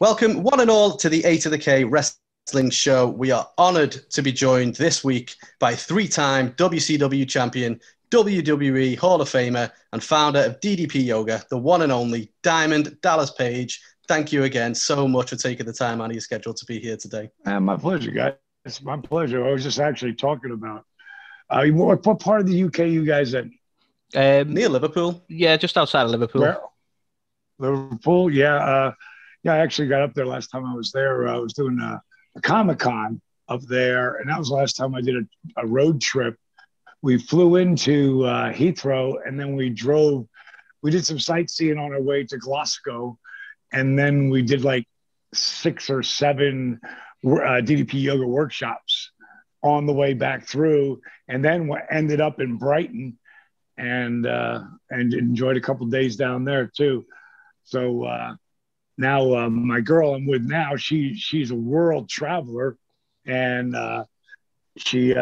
Welcome, one and all, to the A2theK Wrestling Show. We are honored to be joined this week by three-time WCW champion, WWE Hall of Famer, and founder of DDP Yoga, the one and only Diamond Dallas Page. Thank you again so much for taking the time out of your schedule to be here today. My pleasure, guys. It's my pleasure. I was just actually talking about what part of the UK you guys in? Near Liverpool. Yeah, just outside of Liverpool. Where? Liverpool, yeah. I actually got up there last time I was there. I was doing a Comic-Con up there, and that was the last time I did a road trip. We flew into Heathrow, and then we did some sightseeing on our way to Glasgow, and then we did like 6 or 7 DDP Yoga workshops on the way back through, and then ended up in Brighton and enjoyed a couple of days down there too. So now my girl I'm with now, she's a world traveler, and she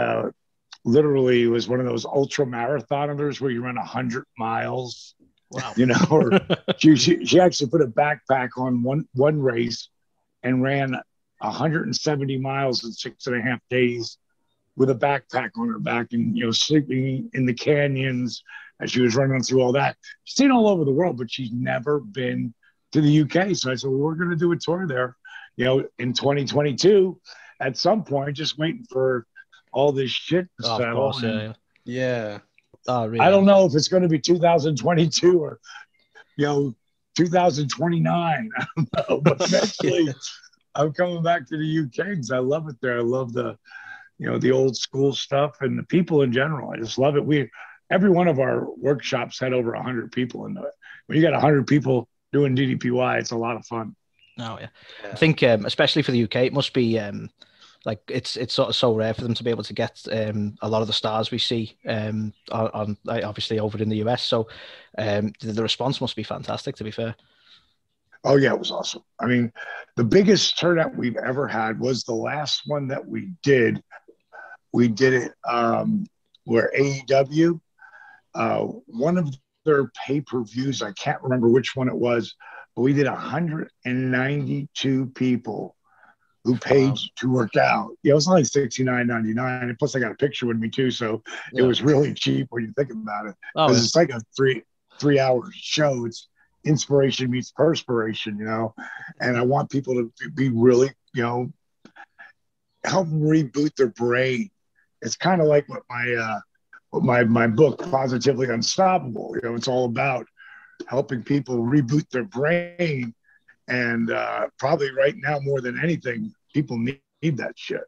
literally was one of those ultra marathoners where you run 100 miles. Wow. You know, or she actually put a backpack on one race and ran 170 miles in 6.5 days with a backpack on her back, and sleeping in the canyons as she was running through all that. She's seen all over the world, but she's never been to the UK. So I said, well, we're going to do a tour there, in 2022 at some point, just waiting for all this shit to settle. Of course, yeah. Oh, really? I don't know if it's going to be 2022 or, 2029. I don't know, but eventually I'm coming back to the UK because I love it there. I love the old school stuff and the people in general. I just love it. Every one of our workshops had over 100 people into it. When you got 100 people doing DDPY, it's a lot of fun. Oh yeah. I think especially for the UK, it must be like it's sort of so rare for them to be able to get a lot of the stars we see on obviously over in the US. So the response must be fantastic, to be fair. Oh yeah, it was awesome. I mean, the biggest turnout we've ever had was the last one that we did. We did it where AEW, one of their pay-per-views, I can't remember which one it was, but we did 192 people who paid to work out. It was only $69.99, and plus I got a picture with me too, so it was really cheap when you think about it. Because it's like a three-hour show. It's inspiration meets perspiration, and I want people to be really, help them reboot their brain. It's kind of like what my book, Positively Unstoppable, it's all about helping people reboot their brain. And probably right now, more than anything, people need that shit,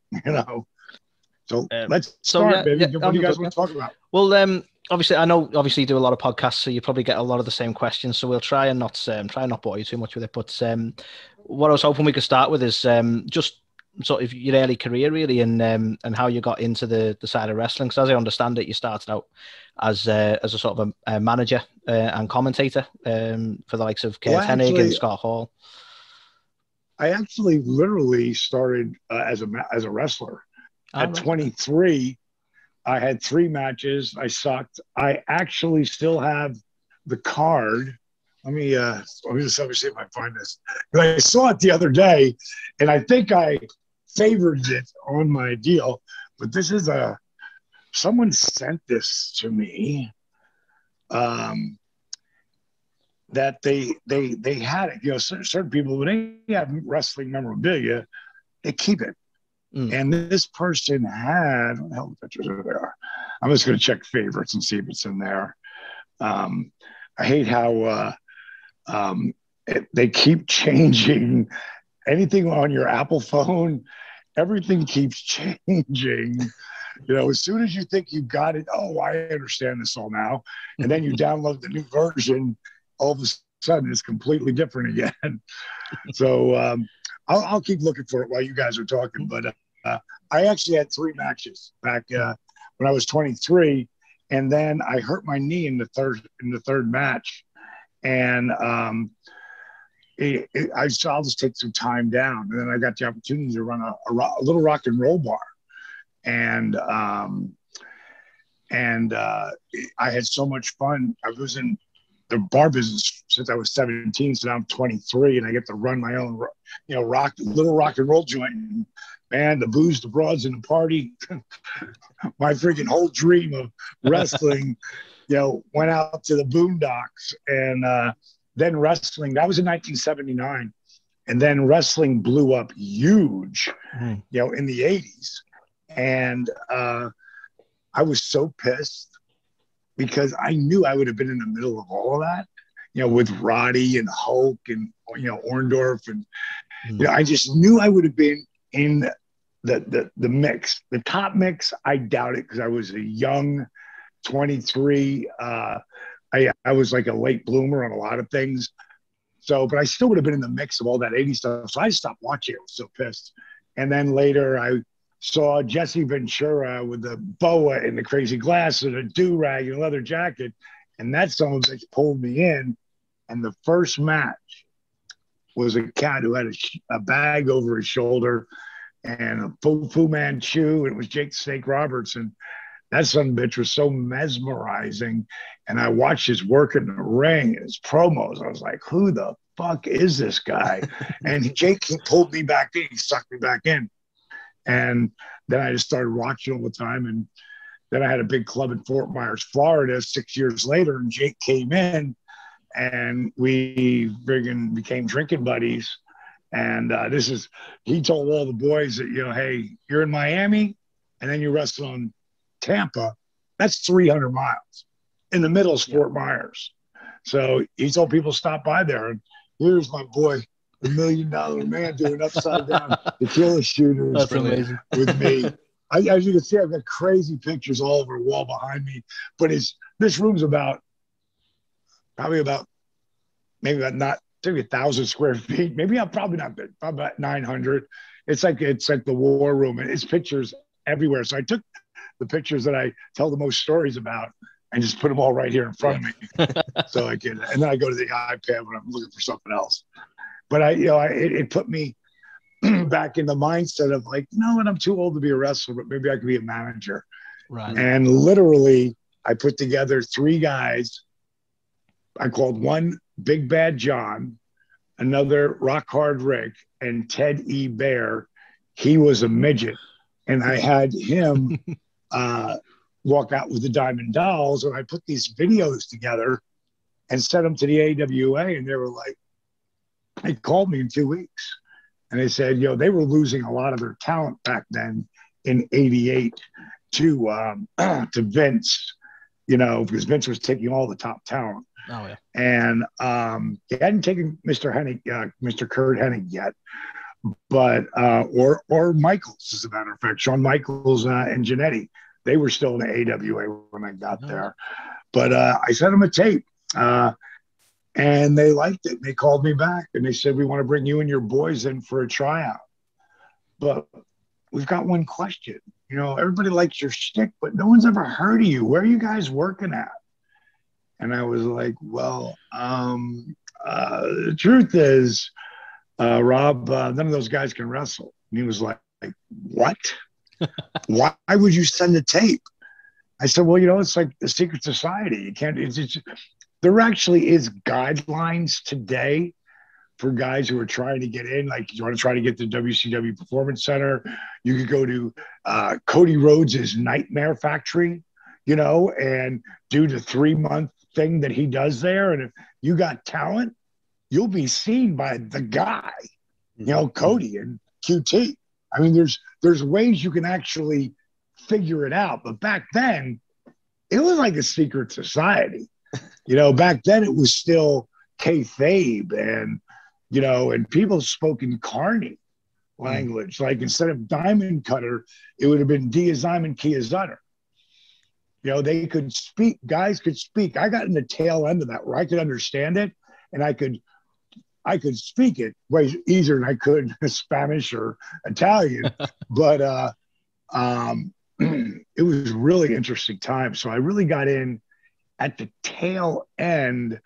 So let's start, baby. What do you guys want to talk about? Well, obviously you do a lot of podcasts, so you probably get a lot of the same questions. So we'll try and not bore you too much with it. But what I was hoping we could start with is just sort of your early career, really, and how you got into the side of wrestling. Because as I understand it, you started out as a sort of a manager and commentator for the likes of Kurt Hennig and Scott Hall. I actually literally started as a wrestler. At 23, I had 3 matches. I sucked. I actually still have the card. Let me see if I find this. I saw it the other day, and I think I favored it on my deal. But this is someone sent this to me. That they had it. Certain people, when they have wrestling memorabilia, they keep it. And this person had, what the hell pictures are there? I'm just going to check favorites and see if it's in there. I hate how they keep changing anything on your Apple phone. Everything keeps changing. As soon as you think you got it, I understand this all now. And then you download the new version, all of a sudden it's completely different again. So I'll keep looking for it while you guys are talking. But I actually had 3 matches back when I was 23, and then I hurt my knee in the third match, and I'll just take some time down. And then I got the opportunity to run a little rock and roll bar, and I had so much fun. I was in the bar business since I was 17, so now I'm 23, and I get to run my own, little rock and roll joint. And, man, the booze, the broads, and the party. My freaking whole dream of wrestling, went out to the boondocks. And then wrestling, that was in 1979. And then wrestling blew up huge, in the 80s. And I was so pissed because I knew I would have been in the middle of all of that, with Roddy and Hulk and, Orndorff. And, I just knew I would have been in the mix. The top mix, I doubt it, because I was a young 23. I was like a late bloomer on a lot of things. So, but I still would have been in the mix of all that 80s stuff. So I stopped watching it. I was so pissed. And then later I saw Jesse Ventura with the boa and the crazy glasses and a do-rag and a leather jacket. And that son of a bitch pulled me in. And the first match was a cat who had a bag over his shoulder and a Fu Manchu. And it was Jake the Snake Roberts. And that son of a bitch was so mesmerizing. And I watched his work in the ring and his promos. I was like, who the fuck is this guy? And Jake, he pulled me back in. He sucked me back in. And then I just started watching all the time. And then I had a big club in Fort Myers, Florida, 6 years later. And Jake came in and we friggin' became drinking buddies. And he told all the boys that, hey, you're in Miami and then you wrestle on Tampa. That's 300 miles. In the middle is Fort Myers. So he told people stop by there. And here's my boy, the $1 million man, doing upside down tequila shooters. That's amazing. With me. As you can see, I've got crazy pictures all over the wall behind me. But this room's probably about 1,000 square feet. Maybe I'm probably not big, probably about 900. It's like the war room, and it's pictures everywhere. So I took the pictures that I tell the most stories about and just put them all right here in front of me. So I can, and then I go to the iPad when I'm looking for something else. But it put me back in the mindset of like, and I'm too old to be a wrestler, but maybe I could be a manager. Right. And literally I put together 3 guys. I called one Big Bad John, another Rock Hard Rick, and Ted E. Bear. He was a midget. And I had him walk out with the Diamond Dolls. And I put these videos together and sent them to the AWA. And they were like, they called me in 2 weeks. And they said, they were losing a lot of their talent back then in '88 to Vince, because Vince was taking all the top talent. Oh, yeah. And he hadn't taken Mr. Kurt Hennig yet, but or Michaels, as a matter of fact, Shawn Michaels and Jannetty, they were still in the AWA when I got there. But I sent them a tape, and they liked it. They called me back and they said, we want to bring you and your boys in for a tryout. But we've got one question. Everybody likes your shtick, but no one's ever heard of you. Where are you guys working at? And I was like, well, the truth is, Rob, none of those guys can wrestle. And he was like, what? Why would you send a tape? I said, well, it's like the secret society. You can't, there actually is guidelines today for guys who are trying to get in. Like, you want to try to get to WCW Performance Center, you could go to Cody Rhodes' Nightmare Factory, and do the 3-month thing that he does there. And if you got talent, you'll be seen by the guy, Cody and QT. I mean, there's ways you can actually figure it out. But back then, it was like a secret society. Back then it was still kayfabe and, and people spoke in Carney language. Like, instead of Diamond Cutter, it would have been Dia Diamond Kia Zutter. They could speak, guys could speak. I got in the tail end of that where I could understand it and I could speak it way easier than I could Spanish or Italian. But it was really interesting time. So I really got in at the tail end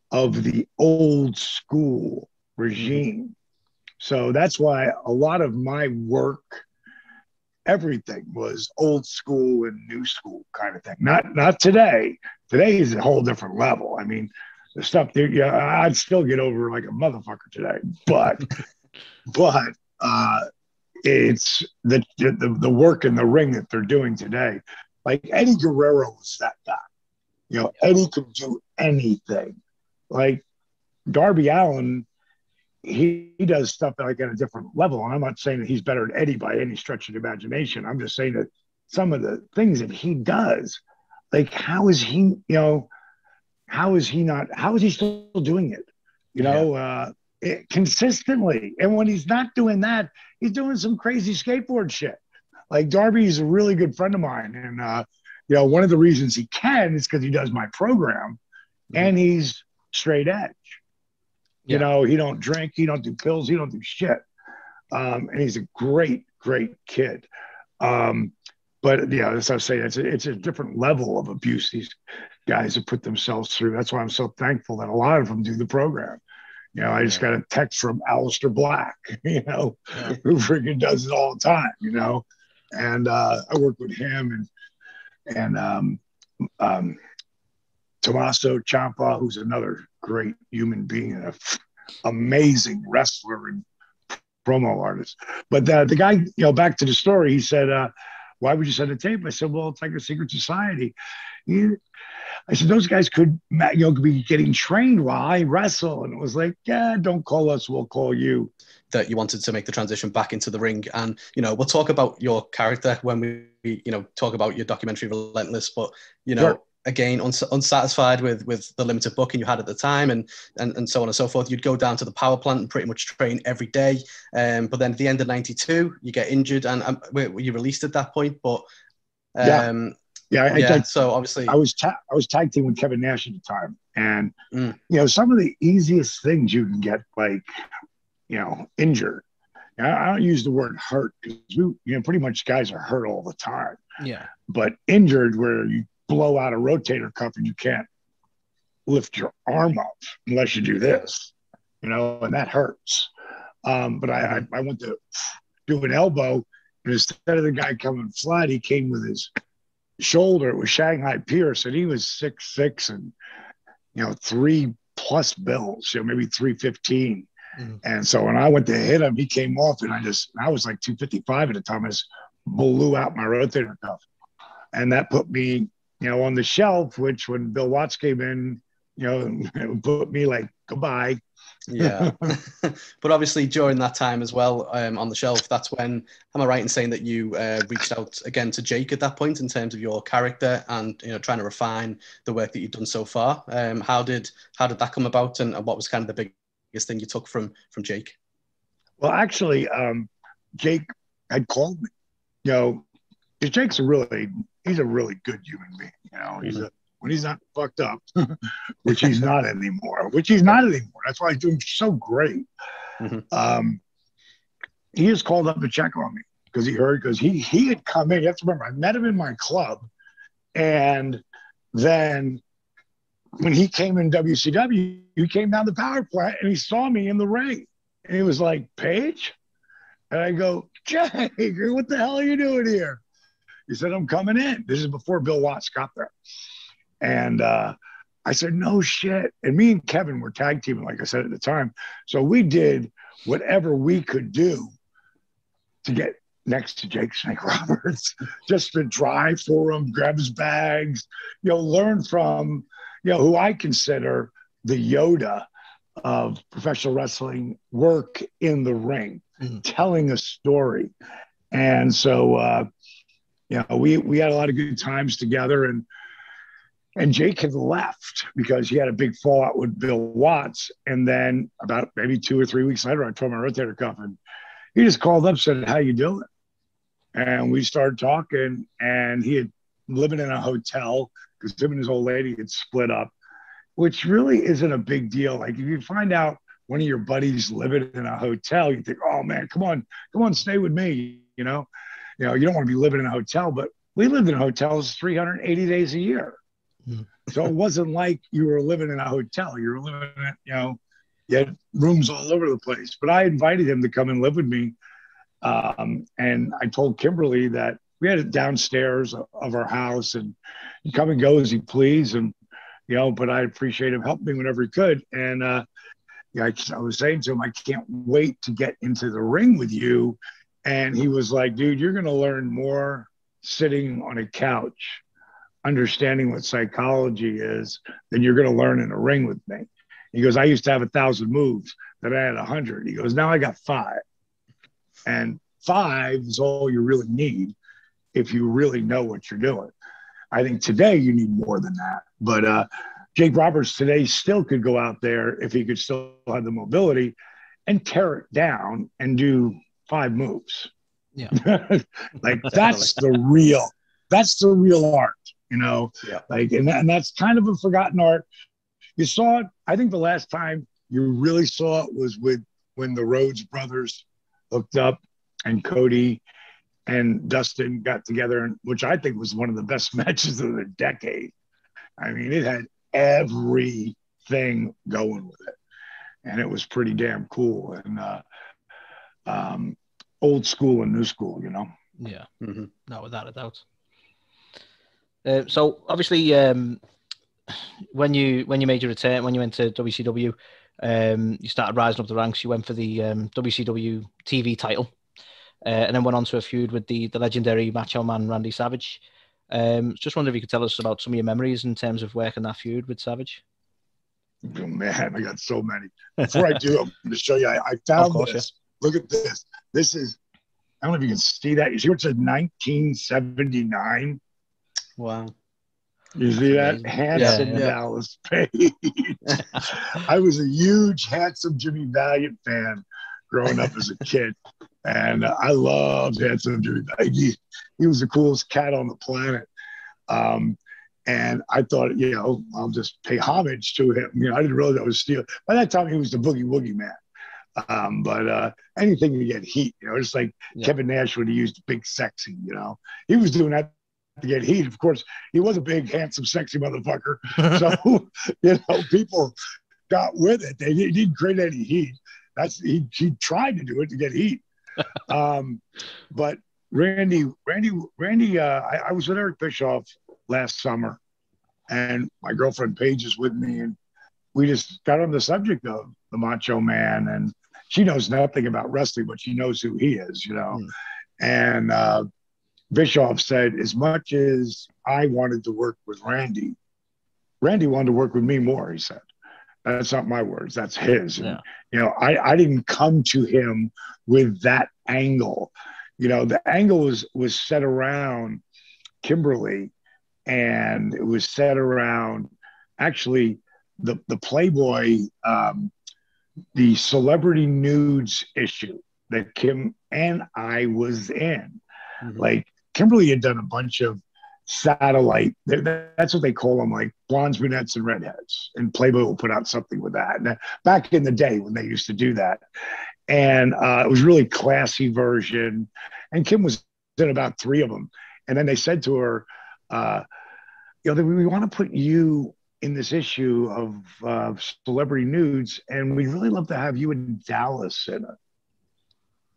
of the old school regime. So that's why a lot of my work, everything was old school and new school kind of thing. Not today. Today is a whole different level. I mean, the stuff there, yeah, I'd still get over like a motherfucker today, but it's the work in the ring that they're doing today. Like Eddie Guerrero was that guy. You know, Eddie could do anything. Like Darby Allin, he does stuff like at a different level. And I'm not saying that he's better than Eddie by any stretch of the imagination. I'm just saying that some of the things that he does, like how is he still doing it? You know, consistently. And when he's not doing that, he's doing some crazy skateboard shit. Like Darby's a really good friend of mine. And, you know, one of the reasons he can is because he does my program and he's straight edge. You know, he don't drink, he don't do pills, he don't do shit. And he's a great, great kid. But yeah, as I was saying, it's a different level of abuse these guys have put themselves through. That's why I'm so thankful that a lot of them do the program. You know, I just got a text from Alistair Black, you know, who freaking does it all the time, you know. And I work with him and Tommaso Ciampa, who's another great human being and an amazing wrestler and promo artist. But the guy, you know, back to the story, he said, why would you send a tape? I said, well, it's like a secret society. I said, those guys could, you know, be getting trained while I wrestle. And it was like, yeah, don't call us, we'll call you. That you wanted to make the transition back into the ring. And, you know, we'll talk about your character when we you know, talk about your documentary Relentless, but, you know, again, unsatisfied with the limited booking you had at the time and so on and so forth, you'd go down to the power plant and pretty much train every day. But then at the end of 92, you get injured and were you released at that point? But so obviously I was tag team with Kevin Nash at the time. And, you know, some of the easiest things you can get, like, you know, injured. I don't use the word hurt because, you know, pretty much guys are hurt all the time. Yeah. But injured where you blow out a rotator cuff and you can't lift your arm up unless you do this, you know, and that hurts. But I went to do an elbow, and instead of the guy coming flat, he came with his shoulder. It was Shanghai Pierce, and he was 6'6" and, you know, 3+ bills, you know, maybe 315. And so when I went to hit him, he came off, and I was like 255 at the time. I just blew out my rotator cuff, and that put me, you know, on the shelf. Which when Bill Watts came in, you know, it put me like goodbye. Yeah, but obviously during that time as well, on the shelf, that's when, am I right in saying that you reached out again to Jake at that point in terms of your character and, you know, trying to refine the work that you've done so far? How did that come about, and what was kind of the biggest thing you took from Jake? Well, actually, Jake had called me, you know, because Jake's he's a really good human being, you know. When he's not fucked up, which he's not anymore. That's why he's doing so great. He just called up to check on me because he had come in. You have to remember, I met him in my club, and then when he came in WCW, he came down the power plant and he saw me in the ring, and he was like, "Paige," and I go, "Jake, what the hell are you doing here?" He said, "I'm coming in." This is before Bill Watts got there. And I said, "No shit." And me and Kevin were tag teaming, like I said at the time. So we did whatever we could do to get next to Jake Snake Roberts, just to drive for him, grab his bags, you know, learn from, you know, who I consider the Yoda of professional wrestling work in the ring, telling a story. And so, you know, we had a lot of good times together, and Jake had left because he had a big fallout with Bill Watts. And then about maybe 2 or 3 weeks later, I tore my rotator cuff, and he just called up and said, "How you doing?" And we started talking, and he had living in a hotel because him and his old lady had split up, which really isn't a big deal. Like if you find out one of your buddies living in a hotel, you think, "Oh man, come on, stay with me." You know, you don't want to be living in a hotel, but we lived in hotels 380 days a year. So it wasn't like you were living in a hotel. You were living in, you know, you had rooms all over the place. But I invited him to come and live with me. And I told Kimberly that we had it downstairs of our house, and he come and go as he please. And, but I appreciate him helping me whenever he could. And I was saying to him, I can't wait to get into the ring with you. And he was like, dude, you're going to learn more sitting on a couch, understanding what psychology is, than you're going to learn in a ring with me. He goes, I used to have 1,000 moves that I had 100. He goes, now I got 5. And 5 is all you really need if you really know what you're doing. I think today you need more than that. But Jake Roberts today still could go out there, if he could still have the mobility, and tear it down and do 5 moves. Yeah. Like that's the real art, Yeah. like, and that's kind of a forgotten art. You saw it. I think the last time you really saw it was when the Rhodes brothers hooked up and Cody and Dustin got together, which I think was one of the best matches of the decade. I mean, it had everything going with it, and it was pretty damn cool. And old school and new school, Yeah, Mm-hmm. no, without a doubt. So obviously, when you made your return, when you went to WCW, you started rising up the ranks. You went for the WCW TV title, and then went on to a feud with the legendary Macho Man Randy Savage. Just wonder if you could tell us about some of your memories in terms of working that feud with Savage. Oh, man, I got so many. Before I do, I'm going to show you. I found this. Yeah. Look at this. This is, I don't know if you can see that. You see what it says, 1979? Wow. You see that? Handsome Dallas Page. I was a huge Handsome Jimmy Valiant fan growing up as a kid. And I loved Handsome Jimmy Valiant. He was the coolest cat on the planet. And I thought, I'll just pay homage to him. I didn't realize I was stealing. By that time, he was the Boogie Woogie Man. But anything to get heat, just like Kevin Nash when he used Big Sexy, he was doing that to get heat. Of course, he was a big, handsome, sexy motherfucker. So, people got with it. They didn't create any heat. He tried to do it to get heat. But Randy, I was with Eric Bischoff last summer, and my girlfriend Paige is with me, and we just got on the subject of the Macho Man, and she knows nothing about wrestling, but she knows who he is, And Bischoff said, as much as I wanted to work with Randy wanted to work with me more, he said. That's not my words, that's his. Yeah. And, I didn't come to him with that angle. The angle was set around Kimberly, and it was set around actually the Playboy, the celebrity nudes issue that Kim and I was in. Mm-hmm. Like Kimberly had done a bunch of satellite, that's what they call them, like blondes, brunettes, and redheads. And Playboy will put out something with that. And back in the day when they used to do that. And it was a really classy version. And Kim was in about 3 of them. And then they said to her, we want to put you in this issue of celebrity nudes, and we'd really love to have you and Dallas in it.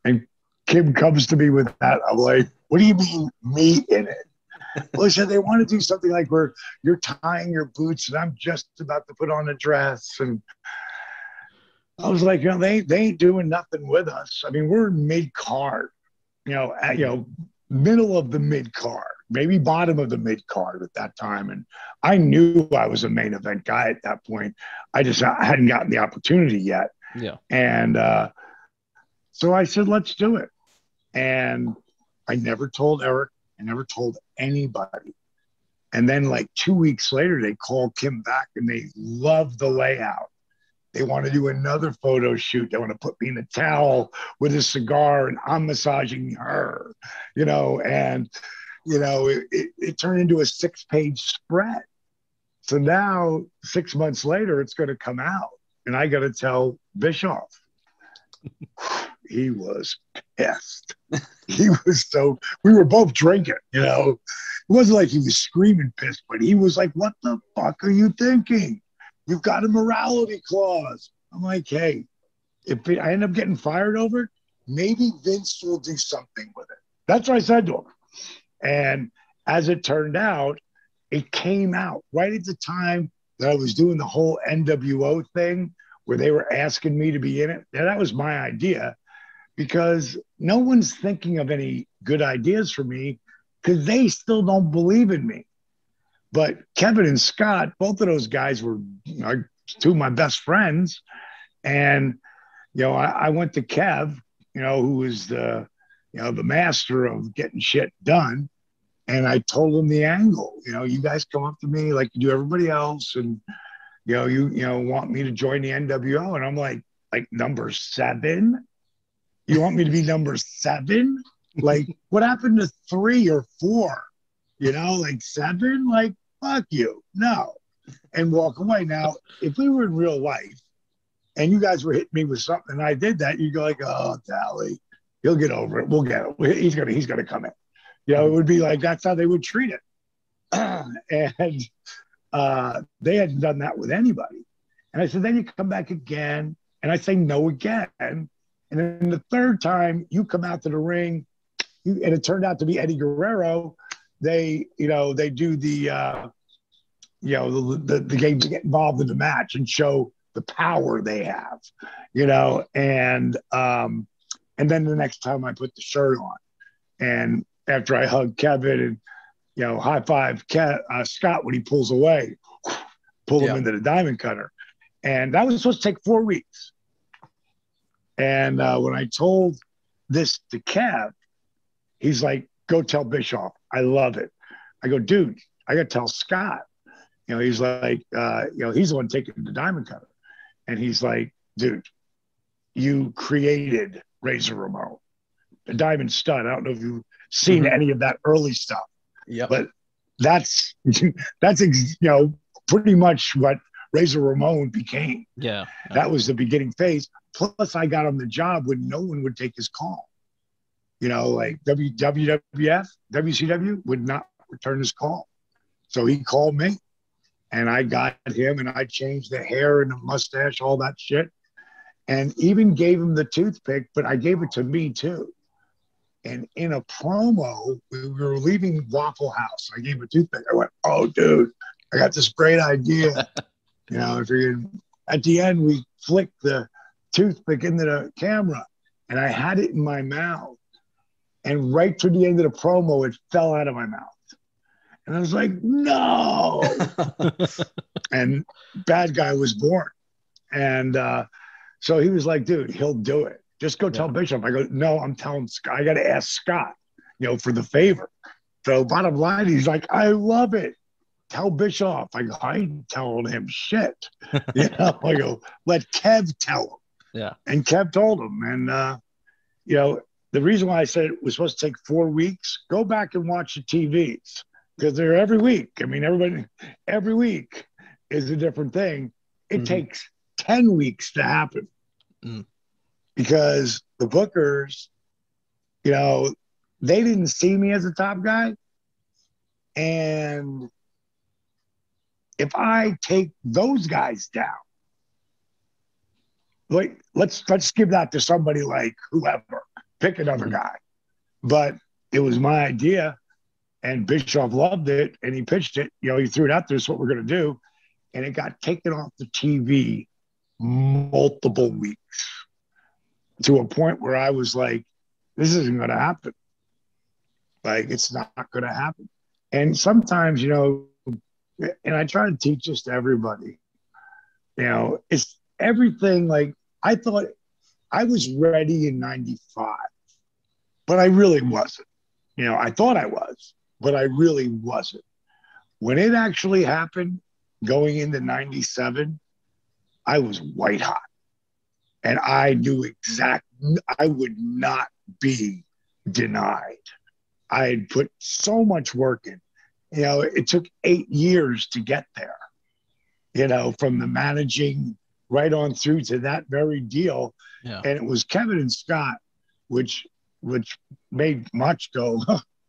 And Kim comes to me with that. I'm like, what do you mean me in it? Well, he said they want to do something like where you're tying your boots and I'm just about to put on a dress. And I was like, they ain't doing nothing with us. I mean, we're mid-card, middle of the mid-card, maybe bottom of the mid-card at that time. And I knew I was a main event guy at that point. I hadn't gotten the opportunity yet. Yeah. And so I said, let's do it. And I never told Eric. I never told anybody. And then like 2 weeks later, they called Kim back and they loved the layout. They want to do another photo shoot. They want to put me in a towel with a cigar and I'm massaging her, and, it turned into a 6-page spread. So now 6 months later, it's going to come out and I got to tell Bischoff. He was pissed. We were both drinking, It wasn't like he was screaming pissed, but he was like, what the fuck are you thinking? You've got a morality clause. I'm like, hey, if I end up getting fired over it, maybe Vince will do something with it. That's what I said to him. And as it turned out, it came out right at the time that I was doing the whole NWO thing where they were asking me to be in it. And that was my idea, because no one's thinking of any good ideas for me because they still don't believe in me. But Kevin and Scott, both of those guys were two of my best friends. And, I went to Kev, who was the master of getting shit done. And I told him the angle, you guys come up to me like you do everybody else. And, you want me to join the NWO. And I'm like number 7? You want me to be number 7? Like, what happened to 3 or 4? 7? Like, fuck you. No. And walk away. Now, if we were in real life and you guys were hitting me with something and I did that, you'd go like, oh, Tally, he'll get over it. We'll get it. He's gonna come in. It would be like, that's how they would treat it. And they hadn't done that with anybody. And I said, then you come back again. And I say no again. And then the third time you come out to the ring, and it turned out to be Eddie Guerrero. They do the game to get involved in the match and show the power they have, and then the next time I put the shirt on, and after I hug Kevin and high five Scott when he pulls away, pull him into the diamond cutter, and that was supposed to take 4 weeks. And when I told this to Kev, he's like, go tell Bischoff. I love it. I go, dude, I got to tell Scott. He's like, he's the one taking the diamond cutter. And he's like, dude, you created Razor Ramon, the diamond stud. I don't know if you've seen any of that early stuff. Yeah. But that's pretty much what Razor Ramon became. Yeah. That was the beginning phase. Plus, I got him the job when no one would take his call. Like WWF, WCW would not return his call. So he called me, and I got him, and I changed the hair and the mustache, all that shit, and even gave him the toothpick, but I gave it to me too. And in a promo, we were leaving Waffle House. I gave him a toothpick. I went, oh, dude, I got this great idea. At the end, we flicked the toothpick into the camera, and I had it in my mouth. And right to the end of the promo, it fell out of my mouth. And I was like, no. And bad guy was born. And so he was like, dude, he'll do it. Just go tell Bishop. I go, no, I'm telling Scott. I got to ask Scott, for the favor. So bottom line, he's like, I love it. Tell Bischoff. I go, I ain't telling him shit. I go, let Kev tell him. Yeah. And Kev told him. And, the reason why I said it was supposed to take 4 weeks, go back and watch the TVs because they're every week. I mean, every week is a different thing. It takes 10 weeks to happen because the bookers, they didn't see me as a top guy. And if I take those guys down, like let's give that to somebody like whoever. Pick another guy. But it was my idea, and Bischoff loved it, and he pitched it. He threw it out there. This is what we're going to do. And it got taken off the TV multiple weeks to a point where I was like, this isn't going to happen. Like, it's not going to happen. And sometimes, and I try to teach this to everybody, it's everything. Like, I thought I was ready in 95, but I really wasn't. I thought I was, but I really wasn't. When it actually happened, going into 97, I was white hot. And I knew I would not be denied. I had put so much work in. It took 8 years to get there, from the managing right on through to that very deal. Yeah. And it was Kevin and Scott, which made Much go,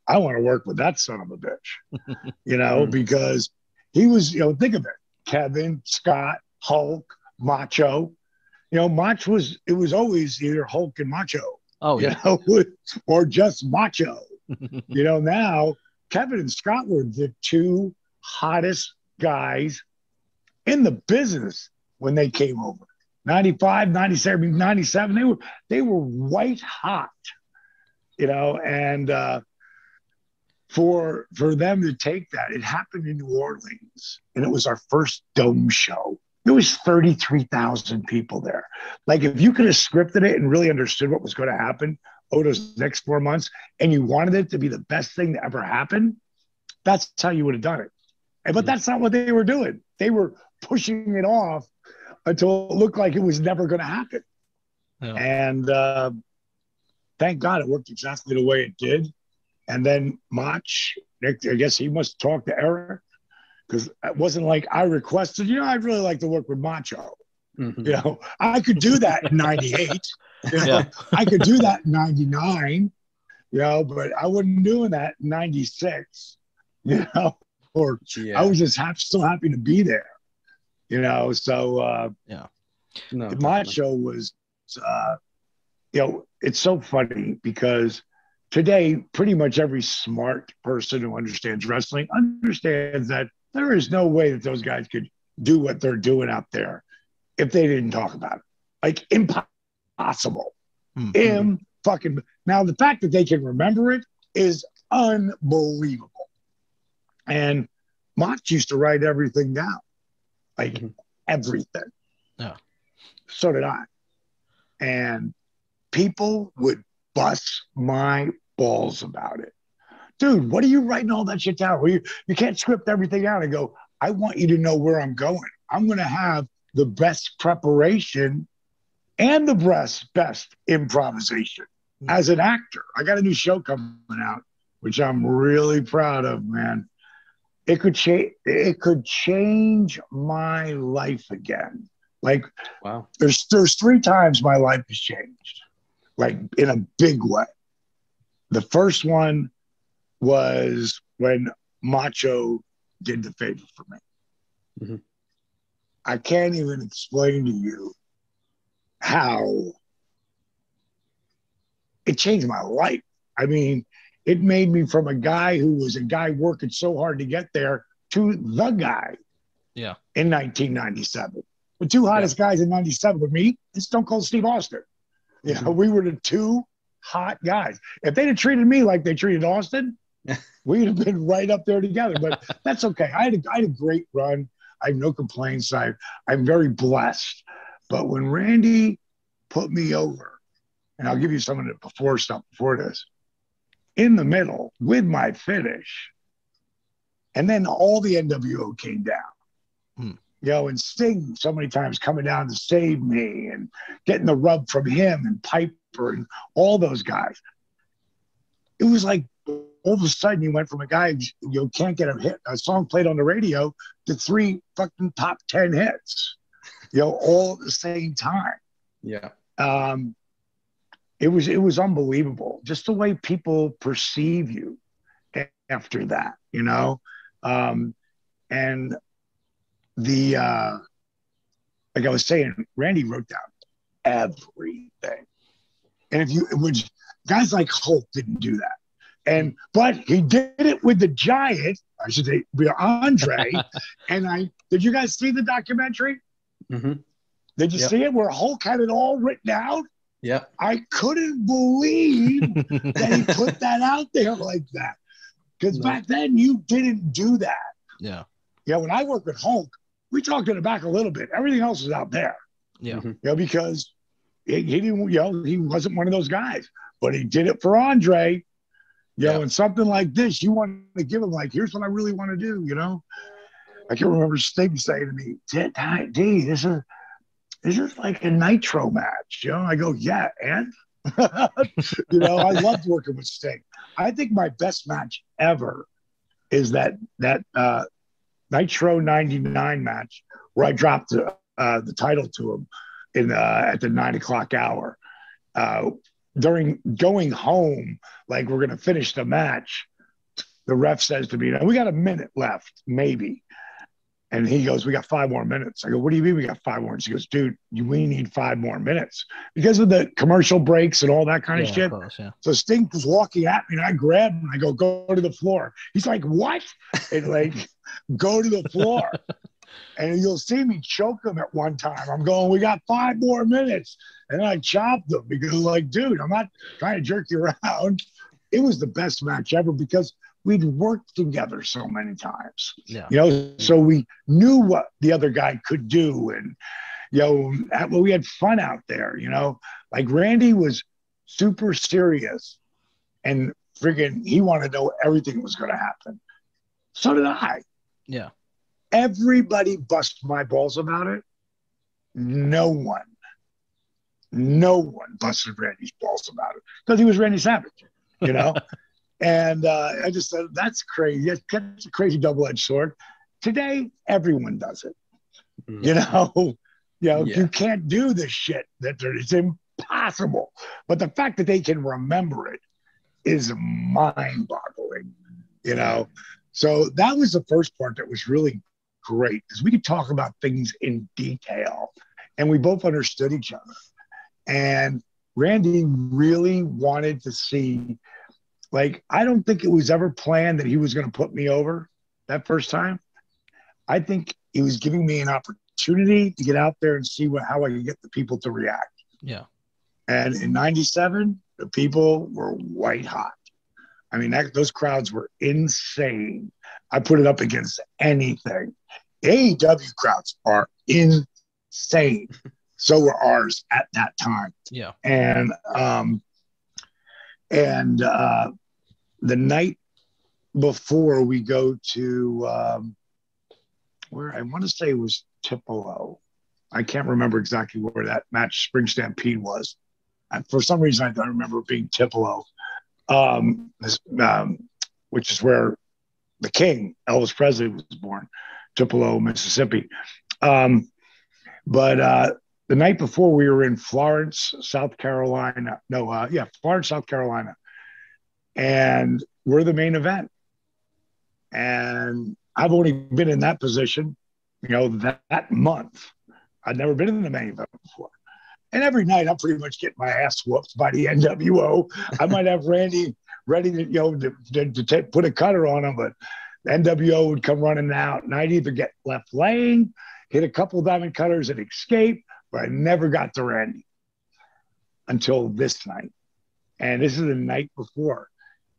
I want to work with that son of a bitch, because he was, think of it, Kevin, Scott, Hulk, Macho. Mach it was always either Hulk and Macho. Oh, yeah. Or just Macho. Now Kevin and Scott were the two hottest guys in the business when they came over. 95, 97, 97, they were white hot, you know, and for them to take that, it happened in New Orleans, and it was our first dome show. There was 33,000 people there. Like, if you could have scripted it and really understood what was going to happen over those next 4 months, and you wanted it to be the best thing to ever happen, that's how you would have done it. But that's not what they were doing. They were pushing it off until it looked like it was never going to happen. Yeah. And thank God it worked exactly the way it did. And then Mach, I guess he must talk to Eric, because it wasn't like I requested, you know, I'd really like to work with Macho. Mm-hmm. You know, I could do that in 98. You know, yeah. I could do that in 99, you know, but I wasn't doing that in 96, you know, or I was just still happy to be there, you know. So, Macho was, you know, it's so funny because today, pretty much every smart person who understands wrestling understands that there is no way that those guys could do what they're doing out there if they didn't talk about it. Like, impossible. Mm-hmm. Now, the fact that they can remember it is unbelievable. And Mach used to write everything down, like everything. Yeah. So did I. And people would bust my balls about it. Dude, what are you writing all that shit down? Well, you can't script everything out and go, I want you to know where I'm going. I'm going to have the best preparation and the best improvisation as an actor. I got a new show coming out, which I'm really proud of, man. It could change my life again. Like, wow. There's 3 times my life has changed, like in a big way. The first one was when Macho did the favor for me. Mm-hmm. I can't even explain to you how it changed my life. I mean, it made me from a guy who was a guy working so hard to get there to the guy in 1997. The 2 hottest guys in 97 with me and Stone Cold Steve Austin. You know, we were the 2 hot guys. If they'd have treated me like they treated Austin, we'd have been right up there together. But that's okay. I had a great run. I have no complaints. I'm very blessed. But when Randy put me over, and I'll give you some of the stuff before this, in the middle with my finish, and then all the NWO came down. You know, and Sting so many times coming down to save me and getting the rub from him and Piper and all those guys. It was like all of a sudden you went from a guy you can't get a song played on the radio to 3 fucking top 10 hits, you know, all at the same time. Yeah. It was unbelievable, just the way people perceive you after that, you know. And the like I was saying, Randy wrote down everything. And guys like Hulk didn't do that. But he did it with the Giant, I should say, with Andre. And did you guys see the documentary? Mm-hmm. Did you see it where Hulk had it all written down? Yeah. I couldn't believe that he put that out there like that. Because back then you didn't do that. Yeah. Yeah. When I worked with Hulk, we talked in the back a little bit. Everything else was out there. Yeah. You know, because he didn't, you know, he wasn't one of those guys, but he did it for Andre. You know, and something like this, you want to give him like, here's what I really want to do, you know? I can remember Sting saying to me, D, this is like a Nitro match, you know? I go, yeah, and? You know, I loved working with Sting. I think my best match ever is that Nitro 99 match where I dropped the title to him at the 9 o'clock hour. During going home, like we're going to finish the match, the ref says to me, we got a minute left, maybe. And he goes, we got 5 more minutes. I go, what do you mean we got 5 more minutes? He goes, dude, we need 5 more minutes because of the commercial breaks and all that kind of shit. Of course, yeah. So Sting was walking at me and I grabbed him and I go to the floor. He's like, what? And like, go to the floor. And you'll see me choke him at one time. I'm going, we got 5 more minutes. And I chopped him because, like, dude, I'm not trying to jerk you around. It was the best match ever because we'd worked together so many times. Yeah. You know, so we knew what the other guy could do. And, you know, we had fun out there, you know. Like, Randy was super serious and friggin' he wanted to know everything was going to happen. So did I. Yeah. Everybody bust my balls about it. No one busted Randy's balls about it because he was Randy Savage, you know? And I just said, that's crazy. That's a crazy double-edged sword. Today, everyone does it. You know, you can't do this shit. It's impossible. But the fact that they can remember it is mind-boggling, you know? So that was the first part that was really great because we could talk about things in detail and we both understood each other. And Randy really wanted to see, like, I don't think it was ever planned that he was going to put me over that first time. I think he was giving me an opportunity to get out there and see how I could get the people to react. Yeah. And in 97, the people were white hot. I mean, those crowds were insane. I put it up against anything. AEW crowds are insane. So were ours at that time. Yeah. And the night before we go to where I want to say it was Tupelo. I can't remember exactly where that match Spring Stampede was. And for some reason, I don't remember it being Tupelo. Which is where the King, Elvis Presley, was born, Tupelo, Mississippi. But the night before, we were in Florence, South Carolina. Florence, South Carolina. And we're the main event. And I've only been in that position, you know, that month. I'd never been in the main event before. And every night I'm pretty much getting my ass whooped by the NWO. I might have Randy ready to, you know, to put a cutter on him, but the NWO would come running out and I'd either get left lane, hit a couple of diamond cutters and escape, but I never got to Randy until this night. And this is the night before.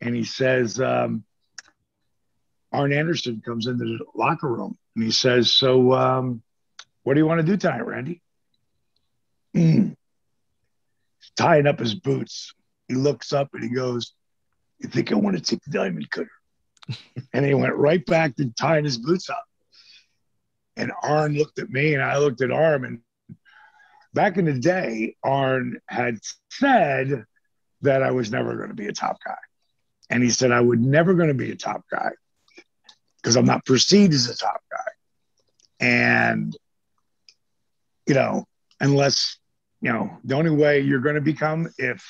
And he says, Arn Anderson comes into the locker room and he says, so what do you want to do tonight, Randy? He's tying up his boots. He looks up and he goes, you think I want to take the diamond cutter? And he went right back to tying his boots up. And Arn looked at me and I looked at Arn. And back in the day, Arn had said that I was never going to be a top guy. And he said I was never going to be a top guy because I'm not perceived as a top guy. And, you know, unless, you know, the only way you're going to become if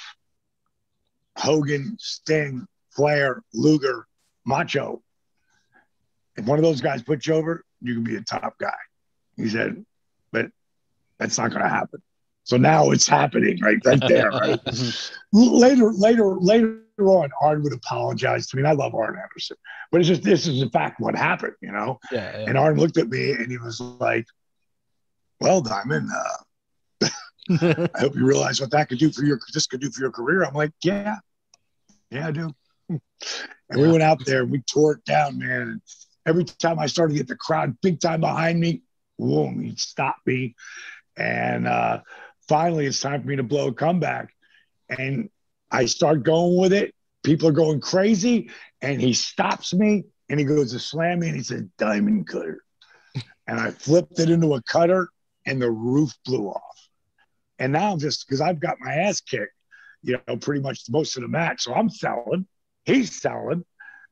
Hogan, Sting, Flair, Luger, Macho, if one of those guys put you over, you can be a top guy. He said, but that's not going to happen. So now it's happening right there. Right? later on, Arn would apologize to me. And I love Arn Anderson, but it's just, this is in fact what happened, you know? Yeah. And Arn looked at me and he was like, well, Diamond, I hope you realize what this could do for your career. I'm like, yeah, I do. And we went out there and we tore it down, man. And every time I started to get the crowd big time behind me, boom, he'd stop me. And finally, it's time for me to blow a comeback. And I start going with it. People are going crazy. And he stops me and he goes to slam me and he said, diamond cutter. And I flipped it into a cutter and the roof blew off. And now just because I've got my ass kicked, you know, pretty much most of the match. So I'm selling. He's selling.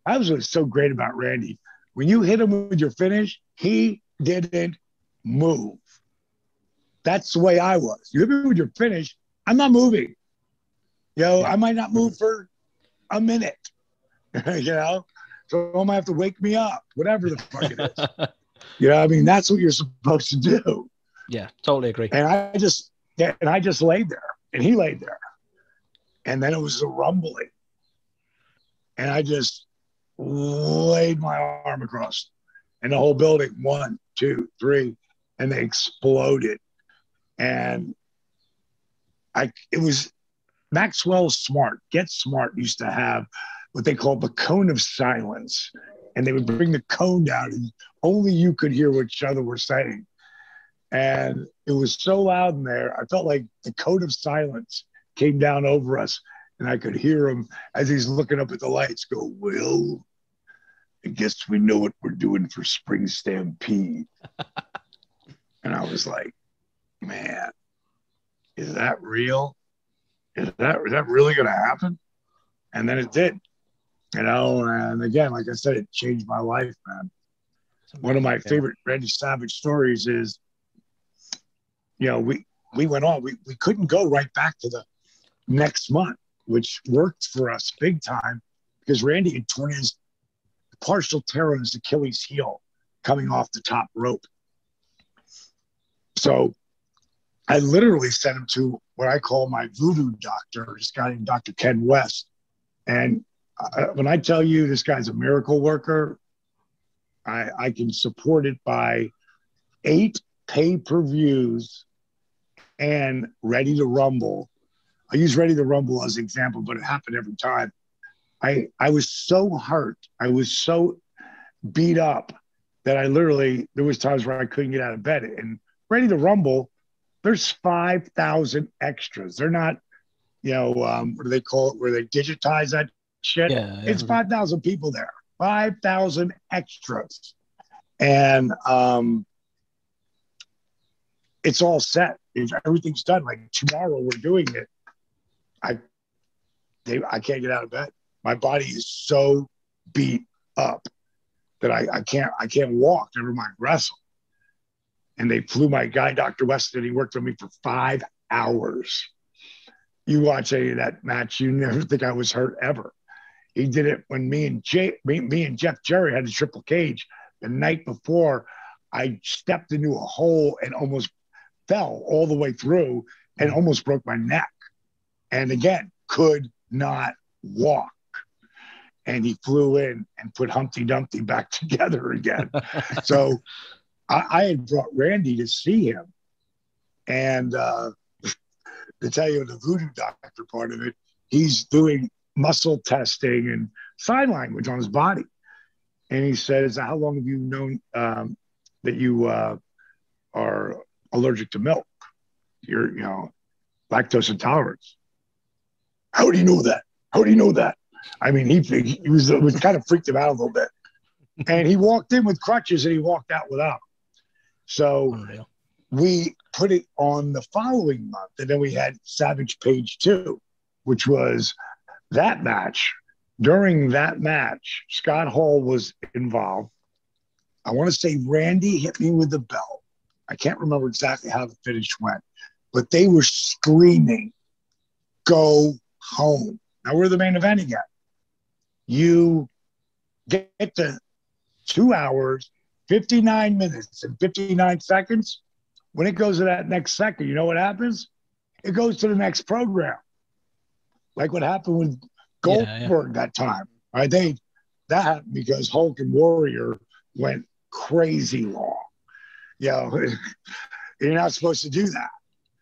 That was what's so great about Randy. When you hit him with your finish, he didn't move. That's the way I was. You hit me with your finish, I'm not moving. You know, I might not move for a minute. You know? So I might have to wake me up, whatever the fuck it is. You know, I mean, that's what you're supposed to do. Yeah, totally agree. And I just laid there, and he laid there. And then it was a rumbling. And I just laid my arm across. And the whole building, 1, 2, 3, and they exploded. And it was Maxwell Smart, Get Smart used to have what they called the cone of silence. And they would bring the cone down and only you could hear what each other were saying. And it was so loud in there, I felt like the cone of silence came down over us. And I could hear him as he's looking up at the lights go, "Will, I guess we know what we're doing for Spring Stampede." And I was like, man, is that real? Is that really going to happen? And then it did, and again, like I said, it changed my life, man. One of my favorite Randy Savage stories is, we went on, we couldn't go right back to the next month, which worked for us big time because Randy had torn his partial tear on his Achilles heel coming off the top rope. So I literally sent him to what I call my voodoo doctor, this guy named Dr. Ken West. And when I tell you this guy's a miracle worker, I can support it by 8 pay-per-views and Ready to Rumble. I use Ready to Rumble as an example, but it happened every time. I was so hurt. I was so beat up that there was times where I couldn't get out of bed. And Ready to Rumble, there's 5,000 extras. They're not, what do they call it, where they digitize that shit? Yeah. It's 5,000 people there, 5,000 extras. And it's all set. Everything's done. Like tomorrow we're doing it. I can't get out of bed. My body is so beat up that I can't walk, never mind wrestle. And they flew my guy, Dr. Weston, he worked on me for 5 hours. You watch any of that match, you never think I was hurt ever. He did it when me and Jeff Jarrett had a triple cage. The night before, I stepped into a hole and almost fell all the way through and almost broke my neck. And again, could not walk. And he flew in and put Humpty Dumpty back together again. So I had brought Randy to see him. And to tell you the voodoo doctor part of it, he's doing muscle testing and sign language on his body. And he says, "How long have you known that you are allergic to milk? You're, lactose intolerance." "How do you know that? How do you know that?" I mean, he was kind of freaked him out a little bit. And he walked in with crutches and he walked out without. So we put it on the following month. And then we had Savage Page 2, which was that match. During that match, Scott Hall was involved. I want to say Randy hit me with the belt. I can't remember exactly how the finish went, but they were screaming, "Go home." Now we're the main event again. You get to 2 hours, 59 minutes, and 59 seconds. When it goes to that next second, you know what happens? It goes to the next program. Like what happened with Goldberg that time. All right, that happened because Hulk and Warrior went crazy long. You're not supposed to do that.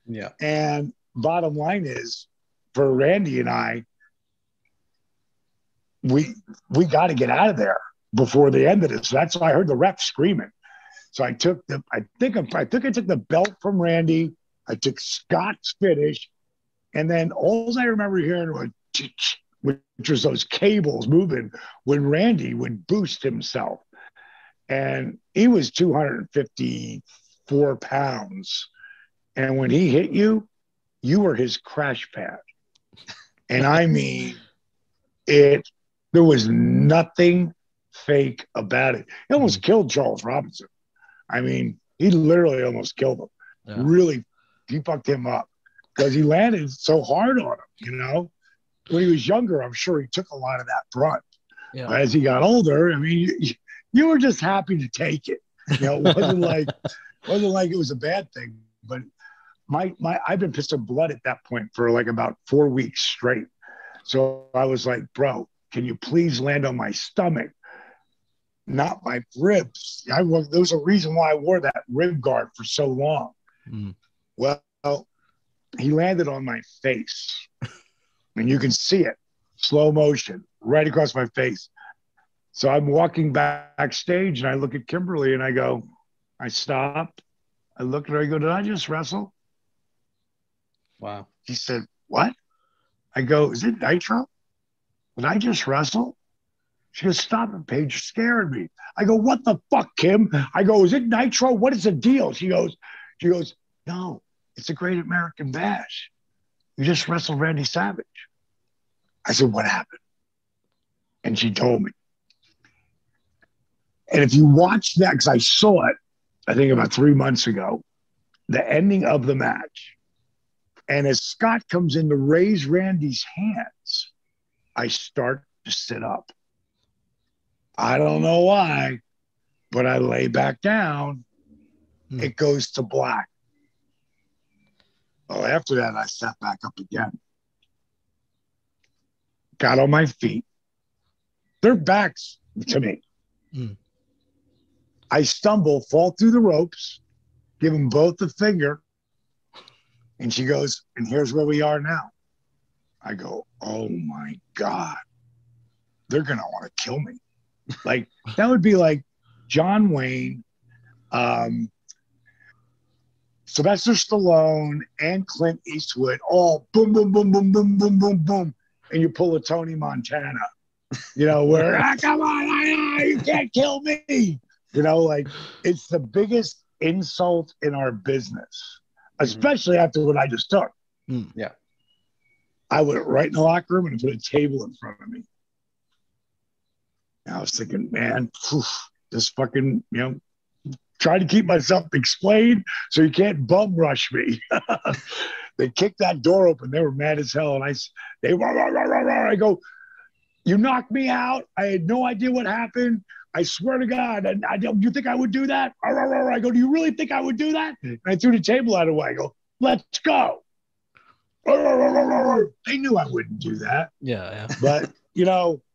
Yeah. And bottom line is, for Randy and I, we got to get out of there before the end of this. So that's why I heard the ref screaming. So I took I took the belt from Randy. I took Scott's finish, and then all I remember hearing was, which was those cables moving when Randy would boost himself, and he was 254 pounds, and when he hit you, you were his crash pad, and I mean it. There was nothing fake about it. He almost killed Charles Robinson. I mean, he literally almost killed him. Yeah. Really, he fucked him up because he landed so hard on him, When he was younger, I'm sure he took a lot of that brunt. Yeah. But as he got older, I mean, you were just happy to take it. It wasn't like it was a bad thing. But I've been pissing blood at that point for like about 4 weeks straight. So I was like, "Bro, can you please land on my stomach?" not my ribs. There was a reason why I wore that rib guard for so long. Well, he landed on my face. And you can see it, slow motion, right across my face. So I'm walking backstage and I look at Kimberly and I stop. I look at her, I go, did I just wrestle? Wow. She said, what? I go, is it Nitro? Did I just wrestle? She goes, stop it, Paige, you're scaring me. I go, what the fuck, Kim? I go, is it Nitro? What is the deal? She goes, no, it's a Great American Bash. You just wrestled Randy Savage. I said, what happened? And she told me. And if you watch that, because I saw it, I think about 3 months ago, the ending of the match. And as Scott comes in to raise Randy's hands, I start to sit up. I don't know why, but I lay back down. It goes to black. Oh, after that, I sat back up again. Got on my feet. Their backs to me. I stumble, fall through the ropes, give them both the finger. And she goes, and here's where we are now. I go, oh my God, they're going to want to kill me. Like, that would be like John Wayne, Sylvester Stallone, and Clint Eastwood, all boom, boom, boom, boom, boom, boom, boom, boom. And you pull a Tony Montana, where, come on, you can't kill me. Like, it's the biggest insult in our business, especially after what I just took. Yeah. I went right in the locker room and put a table in front of me. And I was thinking, man, just fucking, trying to keep myself explained so you can't bum rush me. They kicked that door open. They were mad as hell. And I go, you knocked me out. I had no idea what happened. I swear to God, you think I would do that? I go, do you really think I would do that? And I threw the table out of the way. I go, let's go. They knew I wouldn't do that. Yeah. But,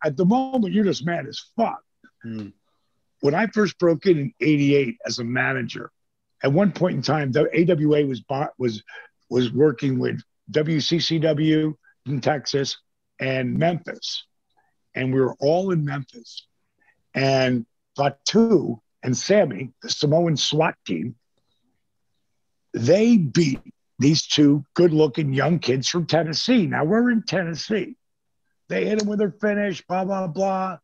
at the moment, you're just mad as fuck. When I first broke in '88 as a manager, at one point in time, the AWA was working with WCCW in Texas and Memphis. And we were all in Memphis. And Fatu and Sammy, the Samoan SWAT team, they beat these two good-looking young kids from Tennessee. Now, we're in Tennessee. They hit them with their finish, blah, blah, blah.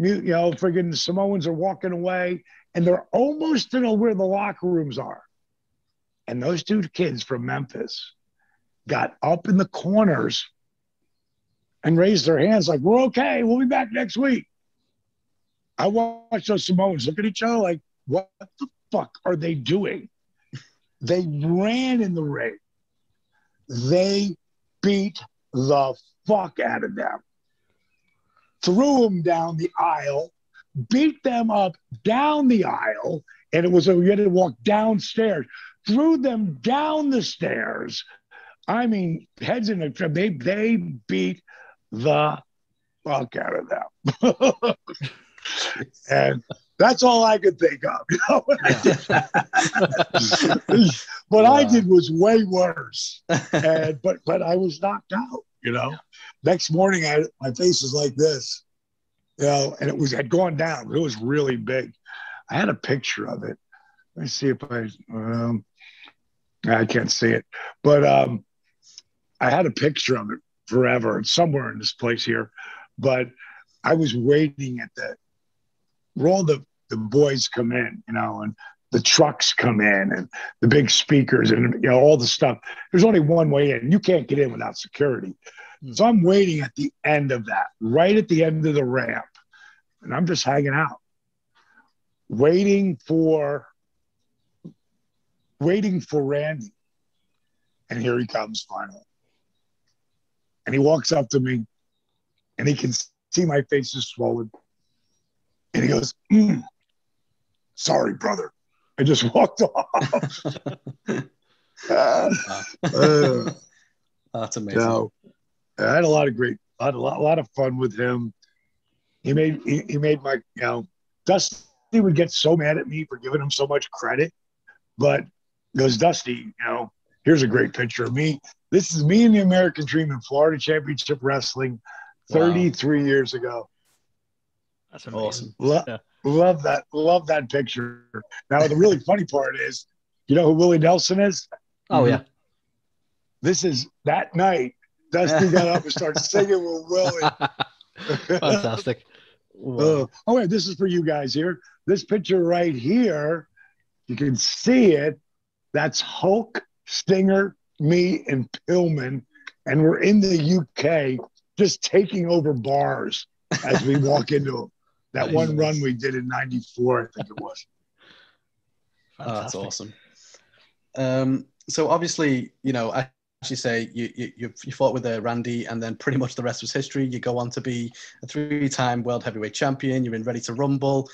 Friggin' the Samoans are walking away, and they're almost to where the locker rooms are. And those two kids from Memphis got up in the corners and raised their hands like, we're okay. We'll be back next week. I watched those Samoans look at each other like, what the fuck are they doing? They ran in the ring. They beat the fuck out of them. Threw them down the aisle, beat them up down the aisle, and it was you had to walk downstairs. Threw them down the stairs. I mean, heads in the they beat the fuck out of them. And that's all I could think of. What I did was way worse. But I was knocked out, Next morning, my face was like this, and it had gone down. It was really big. I had a picture of it. Let me see if I can't see it. But I had a picture of it forever. It's somewhere in this place here. But I was waiting at where all the boys come in, and the trucks come in and the big speakers and, all the stuff. There's only one way in. You can't get in without security. So I'm waiting at the end of that, right at the end of the ramp. And I'm just hanging out, waiting for Randy. And here he comes finally. And he walks up to me and he can see my face is swollen. And he goes, sorry, brother. I just walked off. That's amazing. So, I had a lot of fun with him. He made my, Dusty would get so mad at me for giving him so much credit, but goes, Dusty, here's a great picture of me. This is me and the American Dream in Florida Championship Wrestling 33 years ago. That's amazing. Awesome. Love that picture. Now, the really funny part is, you know who Willie Nelson is? Oh, yeah. This is that night. Dusty got up and started singing with Willie. Fantastic. Wow. Wait, this is for you guys here. This picture right here, you can see it. That's Hulk, Stinger, me, and Pillman. And we're in the UK just taking over bars as we walk into them. That one run we did in '94, I think it was. That's awesome. So obviously, as you say, you fought with Randy, and then pretty much the rest was history. You go on to be a 3-time world heavyweight champion. You're in Ready to Rumble.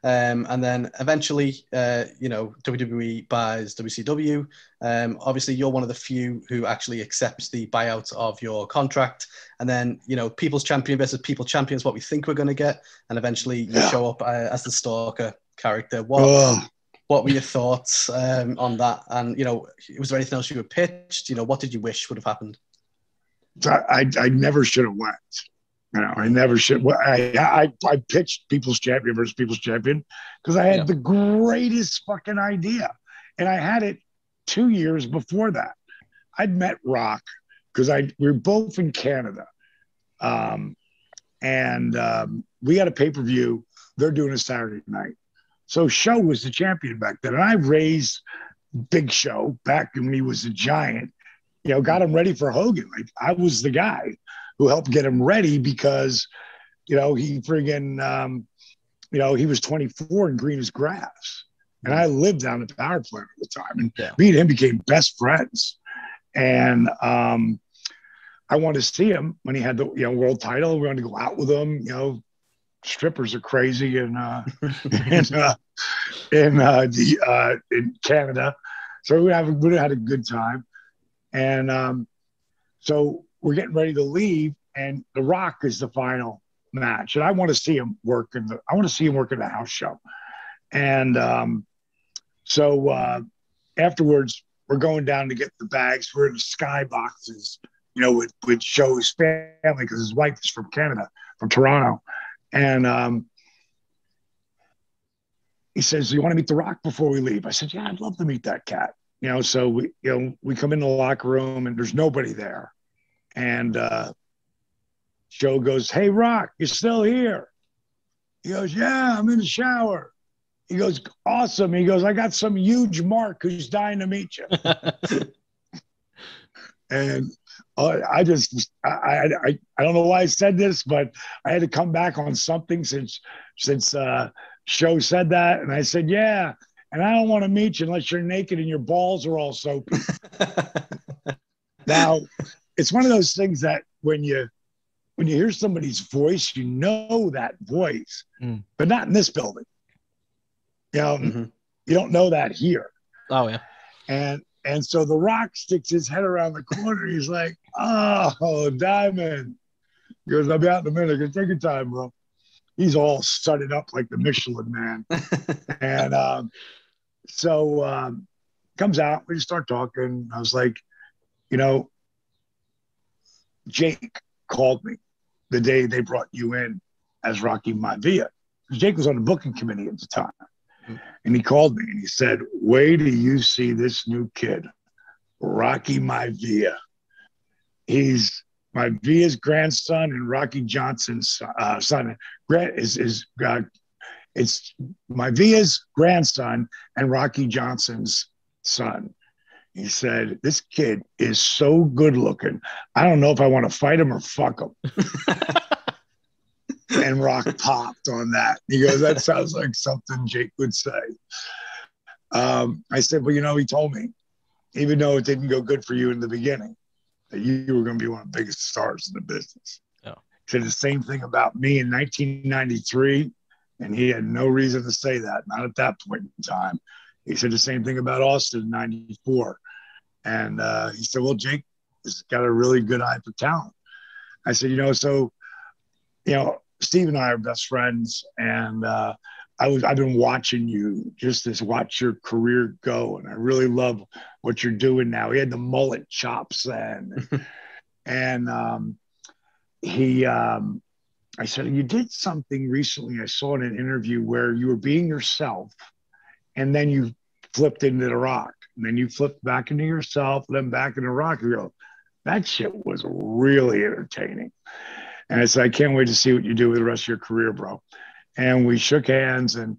And then eventually, WWE buys WCW. Obviously, you're one of the few who actually accepts the buyout of your contract. And then, People's Champion versus People Champion is what we think we're going to get. And eventually, you show up as the Stalker character. What were your thoughts on that? And, was there anything else you were pitched? What did you wish would have happened? I never should have went. I never should. I pitched People's Champion versus People's Champion because I had the greatest fucking idea. And I had it 2 years before that. I'd met Rock because we were both in Canada. We had a pay-per-view. They're doing a Saturday night. So Show was the champion back then. And I raised Big Show back when he was a giant, got him ready for Hogan. Like, I was the guy who helped get him ready because, he friggin', he was 24 and green as grass. And I lived down at the power plant at the time. And me and him became best friends. And I wanted to see him when he had the world title. We wanted to go out with him, strippers are crazy in Canada, so we had a good time, and so we're getting ready to leave, and The Rock is the final match, and I want to see him work in the house show, and so afterwards we're going down to get the bags. We're in the sky boxes, with Show's family because his wife is from Canada, from Toronto. And he says, "Do you want to meet The Rock before we leave?" I said, "Yeah, I'd love to meet that cat." So we come in the locker room and there's nobody there. And Joe goes, "Hey, Rock, you still here?" He goes, "Yeah, I'm in the shower." He goes, "Awesome." He goes, "I got some huge mark who's dying to meet you." And I don't know why I said this, but I had to come back on something since Show said that. And I said, "Yeah. And I don't want to meet you unless you're naked and your balls are all soapy." Now, it's one of those things that when you hear somebody's voice, that voice, but not in this building. You don't know that here. Oh, yeah. And so The Rock sticks his head around the corner. He's like, "Oh, Diamond." He goes, "I'll be out in a minute. Take your time, bro." He's all studded up like the Michelin Man. And so comes out. We just start talking. I was like, Jake called me the day they brought you in as Rocky Maivia. Jake was on the booking committee at the time. And he called me and he said, "Wait till you see this new kid, Rocky Maivia. He's Maivia's grandson and Rocky Johnson's son. It's Maivia's grandson and Rocky Johnson's son." He said, "This kid is so good looking. I don't know if I want to fight him or fuck him." And Rock popped on that. He goes, "That sounds like something Jake would say." I said, "Well, he told me, even though it didn't go good for you in the beginning, that you were going to be one of the biggest stars in the business." Oh. He said the same thing about me in 1993, and he had no reason to say that, not at that point in time. He said the same thing about Austin in 94. And he said, "Well, Jake has got a really good eye for talent." I said, Steve and I are best friends, and I've been watching you just as watch your career go, and I really love what you're doing now. He had the mullet chops then, and I said, you did something recently. I saw in an interview where you were being yourself, and then you flipped into The Rock, and then you flipped back into yourself, then back into Rock. You go, that shit was really entertaining. And I said, I can't wait to see what you do with the rest of your career, bro. And we shook hands, and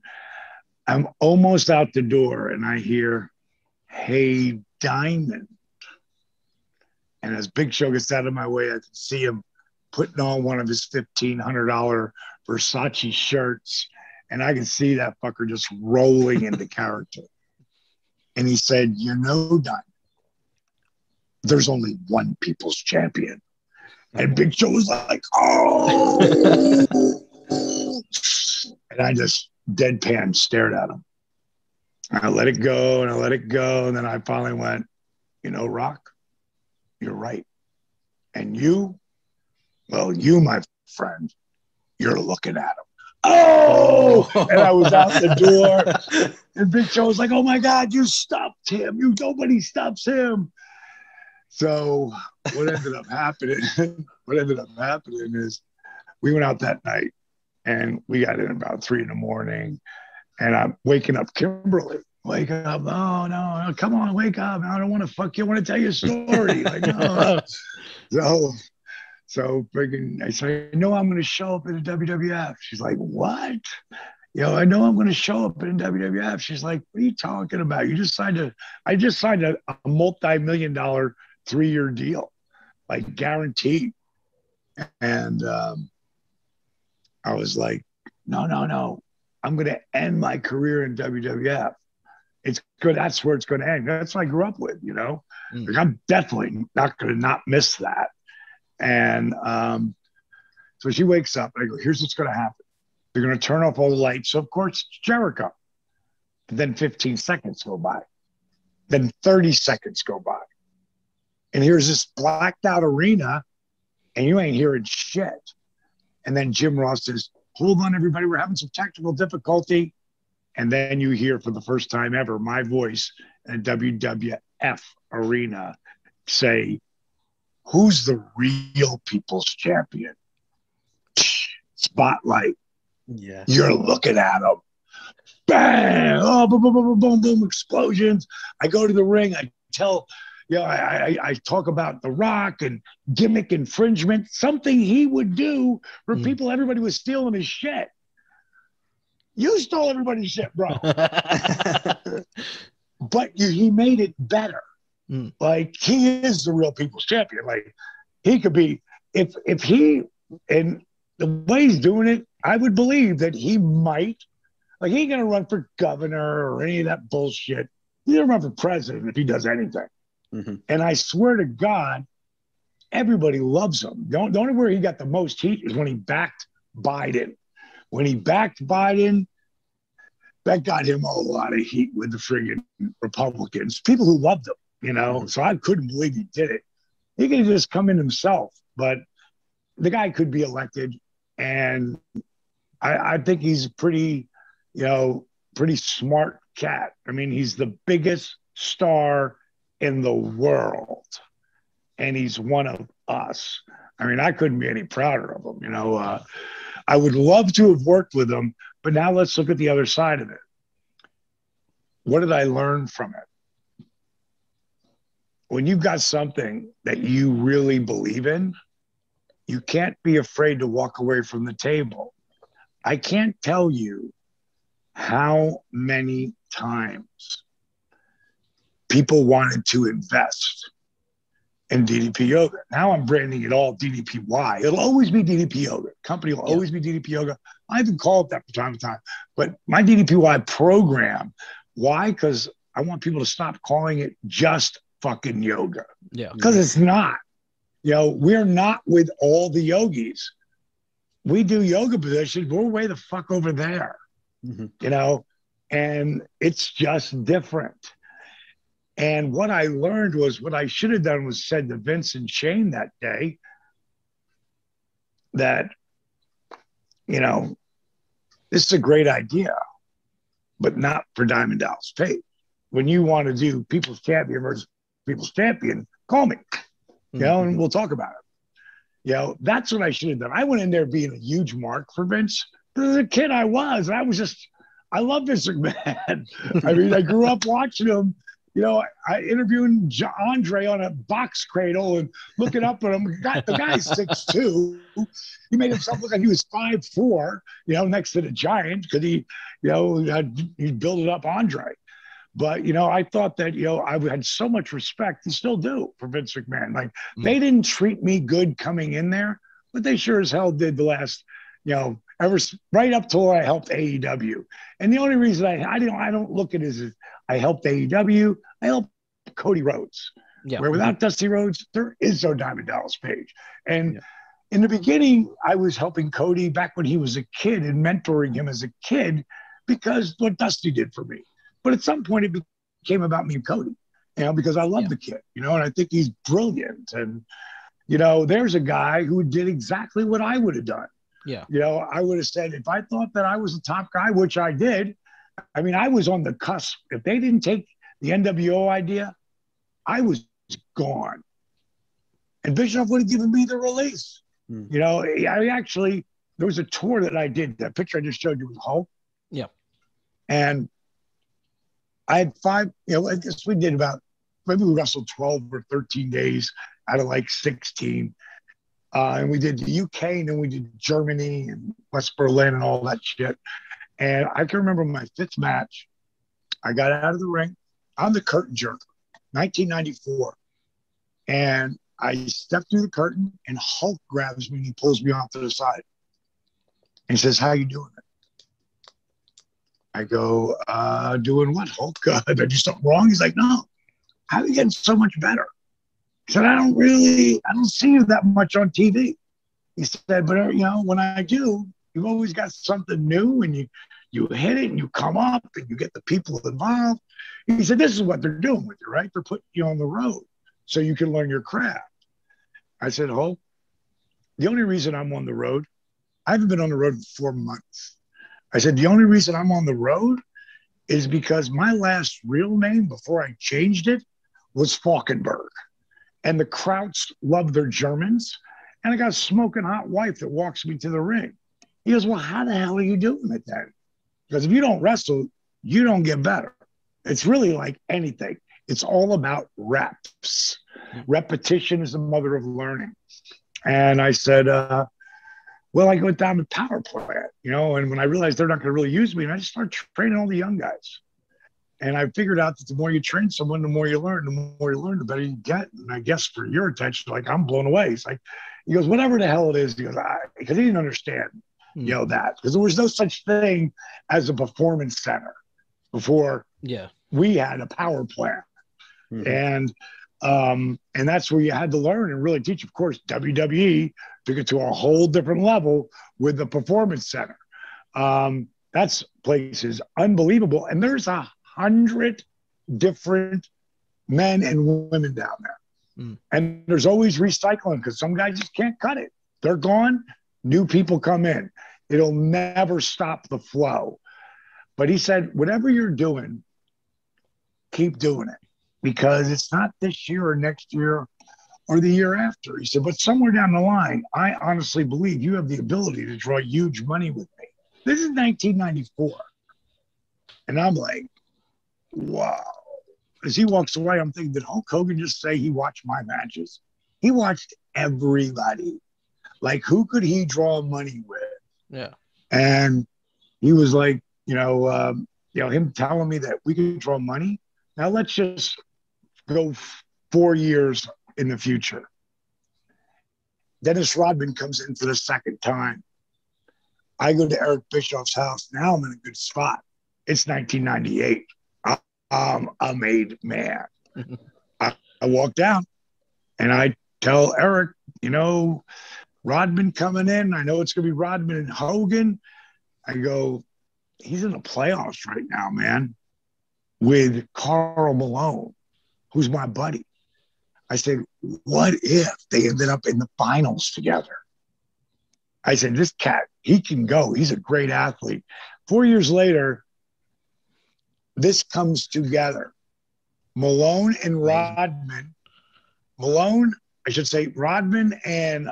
I'm almost out the door, and I hear, hey, Diamond. And as Big Show gets out of my way, I can see him putting on one of his $1,500 Versace shirts, and I can see that fucker just rolling into character. And he said, you know, Diamond, there's only one people's champion. And Big Show was like, oh. And I just deadpan stared at him. And I let it go, and I let it go. And then I finally went, you know, Rock, you're right. And you, well, you, my friend, you're looking at him. Oh! And I was out the door. And Big Show was like, oh, my God, you stopped him. Nobody stops him. So what ended up happening is we went out that night, and we got in about 3 in, and I'm waking up Kimberly. Wake up. Oh, no, come on, wake up. I don't want to fuck you. I want to tell you a story. Like, no. So freaking, I said, I know I'm going to show up in the WWF. She's like, what? I know I'm going to show up in WWF. She's like, what are you talking about? I just signed a multi-million-dollar 3-year deal, like guaranteed. And I was like, no. I'm going to end my career in WWF. It's good. That's where it's going to end. That's what I grew up with, Like, I'm definitely not going to not miss that. And so she wakes up, and I go, here's what's going to happen. They're going to turn off all the lights. So, of course, it's Jericho. Then 15 seconds go by. Then 30 seconds go by. And here's this blacked out arena, and you ain't hearing shit. And then Jim Ross says, hold on, everybody. We're having some technical difficulty. And then you hear for the first time ever my voice in a WWF arena say, who's the real people's champion? Spotlight. Yeah. You're looking at him. Bang! Oh, boom, boom, boom, boom, boom, boom, explosions. I go to the ring. I tell, I talk about The Rock and gimmick infringement, something he would do for people. Everybody was stealing his shit. You stole everybody's shit, bro. But he made it better. Like, he is the real people's champion. Like, he could be, if he, and the way he's doing it, I would believe that he might, like, he ain't going to run for governor or any of that bullshit. He's going to run for president if he does anything. Mm-hmm. And I swear to God, everybody loves him. The only where he got the most heat is when he backed Biden. When he backed Biden, that got him a lot of heat with the friggin' Republicans, people who loved him, Mm-hmm. So I couldn't believe he did it. He could just come in himself, but the guy could be elected. And I think he's pretty smart cat. I mean, he's the biggest star in the world, and he's one of us. I mean, I couldn't be any prouder of him. I would love to have worked with him, but now let's look at the other side of it. What did I learn from it? When you've got something that you really believe in, you can't be afraid to walk away from the table. I can't tell you how many times people wanted to invest in DDP Yoga. Now I'm branding it all DDPY. It'll always be DDP Yoga. Company will always be DDP Yoga. I even call it that from time to time. But my DDPY program, why? Because I want people to stop calling it just fucking yoga. Yeah. Because it's not. We're not with all the yogis. We do yoga positions. We're way the fuck over there. Mm-hmm. And it's just different. And what I learned was what I should have done was said to Vince and Shane that day that, this is a great idea. but not for Diamond Dallas Page. When you want to do People's Champion versus People's Champion, call me, and we'll talk about it. That's what I should have done. I went in there being a huge mark for Vince. As a kid, I love Vince McMahon. I mean, I grew up watching him. I interviewed Andre on a box cradle and looking up at him. The guy's 6'2". He made himself look like he was 5'4", next to the Giant, because he built it up Andre. But, I thought that, I had so much respect, and still do, for Vince McMahon. Like, they didn't treat me good coming in there, but they sure as hell did the last, ever right up till I helped AEW. And the only reason I don't look at it as I helped AEW, I helped Cody Rhodes. Yeah. Where without Dusty Rhodes, there is no Diamond Dallas Page. And in the beginning, I was helping Cody back when he was a kid and mentoring him as a kid, because what Dusty did for me. But at some point, it became about me and Cody, because I love the kid, and I think he's brilliant. And, there's a guy who did exactly what I would have done. Yeah. I would have said, if I thought that I was the top guy, which I did, I mean, I was on the cusp. If they didn't take the NWO idea, I was gone. And Bischoff would have given me the release. There was a tour that I did. That picture I just showed you was Hulk. Yeah. And I had 5, I guess we did maybe we wrestled 12 or 13 days out of like 16. And we did the UK, and then we did Germany and West Berlin and all that shit. And I can remember my 5th match. I got out of the ring. I'm the curtain jerker, 1994. And I stepped through the curtain, and Hulk grabs me and he pulls me off to the side. And he says, "How you doing?" I go, "Doing what, Hulk? Did I do something wrong?" He's like, "No. How are you getting so much better?" He said, I don't see you that much on TV. He said, "But, when I do, you've always got something new, and you hit it, and you come up, and you get the people involved." He said, "This is what they're doing with you, right? They're putting you on the road so you can learn your craft." I said, "Hulk, the only reason I'm on the road, I haven't been on the road in 4 months." I said, "The only reason I'm on the road is because my last real name before I changed it was Falkenberg. And the Krauts love their Germans. And I got a smoking hot wife that walks me to the ring." He goes, "Well, how the hell are you doing it then? Because if you don't wrestle, you don't get better." It's really like anything. It's all about reps. Repetition is the mother of learning. And I said, well, I went down to power plant, and when I realized they're not going to really use me, and I just started training all the young guys. And I figured out that the more you train someone, the more you learn. The more you learn, the better you get. And I guess for your attention, like, I'm blown away. It's like, he goes, "Whatever the hell it is," he goes, because he didn't understand, that. Because there was no such thing as a performance center before we had a power plant. And that's where you had to learn and really teach. Of course, WWE took it to a whole different level with the performance center. That's place is unbelievable. And there's 100 different men and women down there. And there's always recycling, because some guys just can't cut it. They're gone. New people come in. It'll never stop the flow. But he said, whatever you're doing, keep doing it, because it's not this year or next year or the year after. He said, but somewhere down the line, I honestly believe you have the ability to draw huge money with me. This is 1994. And I'm like, wow. As he walks away, I'm thinking, did Hulk Hogan just say he watched my matches? He watched everybody. Like, who could he draw money with? Yeah. And he was like, him telling me that we can draw money. Now let's just go 4 years in the future. Dennis Rodman comes in for the second time. I go to Eric Bischoff's house. Now I'm in a good spot. It's 1998. I'm a made man. I walk down and I tell Eric, Rodman coming in. I know it's going to be Rodman and Hogan. I go, he's in the playoffs right now, man, with Karl Malone, who's my buddy. I said, what if they ended up in the finals together? I said, this cat, he can go. He's a great athlete. 4 years later, this comes together. Malone and Rodman, Rodman and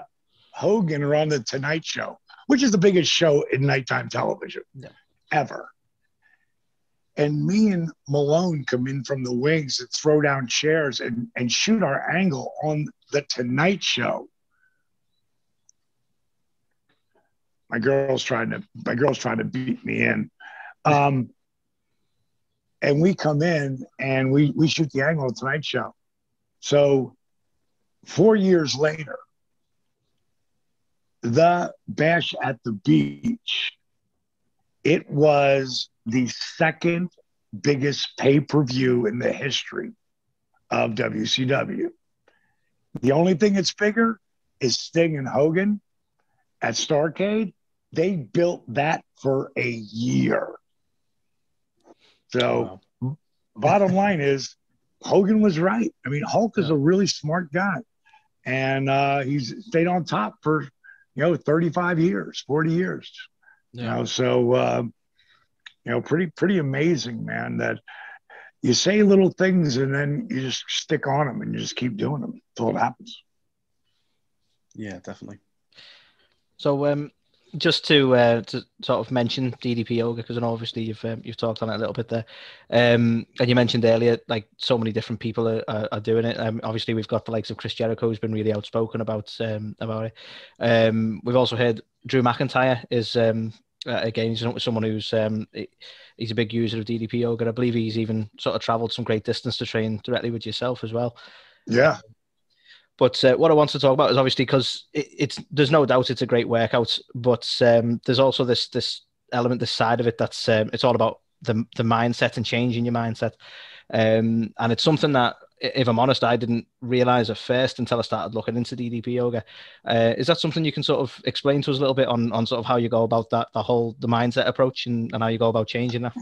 Hogan are on the Tonight Show, which is the biggest show in nighttime television ever. And me and Malone come in from the wings and throw down chairs and shoot our angle on the Tonight Show. My girl's trying to beat me in. And we come in and we shoot the angle of the Tonight Show. So 4 years later, the Bash at the Beach, it was the second biggest pay-per-view in the history of WCW. The only thing that's bigger is Sting and Hogan at Starrcade. They built that for a year. So bottom line is Hogan was right. I mean, Hulk is a really smart guy. And he's stayed on top for, 35 years, 40 years. So pretty amazing, man, that you say little things and then you just stick on them and you just keep doing them until it happens. Yeah, definitely. So just to sort of mention DDP Yoga, because I know obviously you've talked on it a little bit there, and you mentioned earlier like so many different people are doing it. Obviously we've got the likes of Chris Jericho, who's been really outspoken about it. We've also heard Drew McIntyre is again, he's someone who's he's a big user of DDP Yoga. I believe he's even sort of traveled some great distance to train directly with yourself as well. Yeah. But what I want to talk about is obviously because there's no doubt it's a great workout, but there's also this element, this side of it that's it's all about the mindset and changing your mindset. And it's something that, if I'm honest, I didn't realize at first until I started looking into DDP Yoga. Is that something you can sort of explain to us a little bit on sort of how you go about that, the mindset approach and how you go about changing that?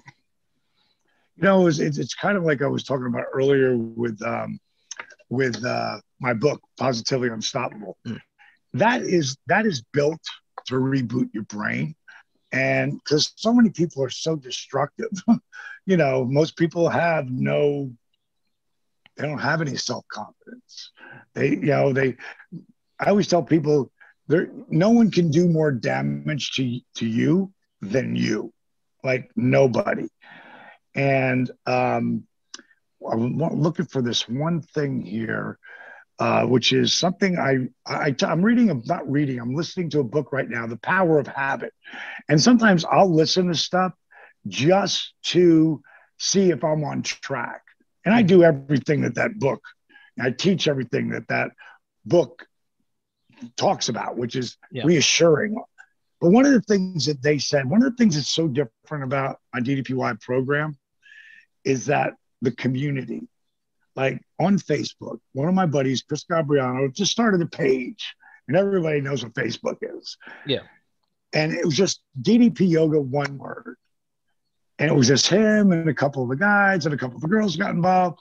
It's kind of like I was talking about earlier with my book, Positively Unstoppable. That is built to reboot your brain. And because so many people are so destructive, most people they don't have any self-confidence. I always tell people no one can do more damage to you than you, like nobody. And I'm looking for this one thing here, which is something I'm listening to a book right now, The Power of Habit. And sometimes I'll listen to stuff just to see if I'm on track. And I do everything that book, I teach everything that book talks about, which is reassuring. But one of the things that they said, one of the things that's so different about my DDPY program is that the community, like on Facebook, one of my buddies, Chris Gabriano, just started a page, and everybody knows what Facebook is. Yeah. And it was just DDP Yoga, one word. And it was just him and a couple of the guys and a couple of the girls got involved.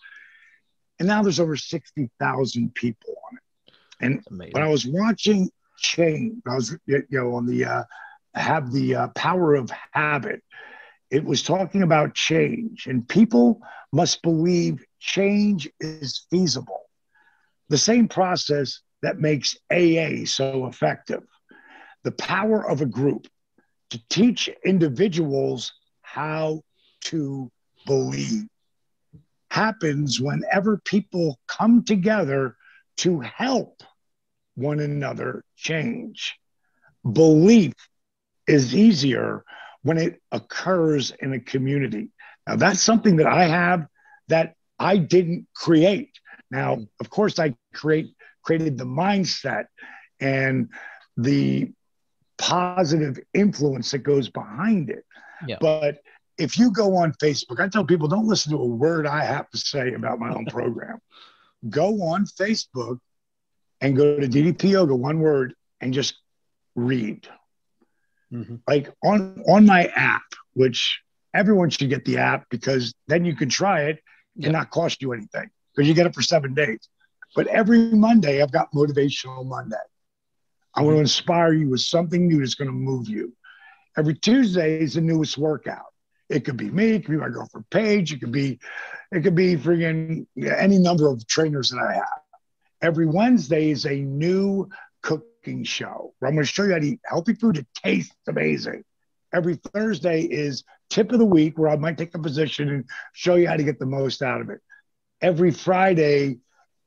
And now there's over 60,000 people on it. And when I was watching change, I was, on the Power of Habit, it was talking about change, and people must believe change is feasible. The same process that makes AA so effective. The power of a group to teach individuals how to believe happens whenever people come together to help one another change. Belief is easier when it occurs in a community. Now, that's something that I have that I didn't create. Now, of course, I created the mindset and the positive influence that goes behind it. Yeah. But if you go on Facebook, I tell people, don't listen to a word I have to say about my own program. Go on Facebook and go to DDP Yoga, one word, and just read. Mm-hmm. Like on my app, which everyone should get the app, because then you can try it and not cost you anything, because you get it for 7 days. But every Monday, I've got Motivational Monday. I want to inspire you with something new that's going to move you. Every Tuesday is the newest workout. It could be me, it could be my girlfriend Paige, it could be friggin' any number of trainers that I have. Every Wednesday is a new cooking show where I'm going to show you how to eat healthy food that tastes amazing. Every Thursday is tip of the week where I might take a position and show you how to get the most out of it. Every Friday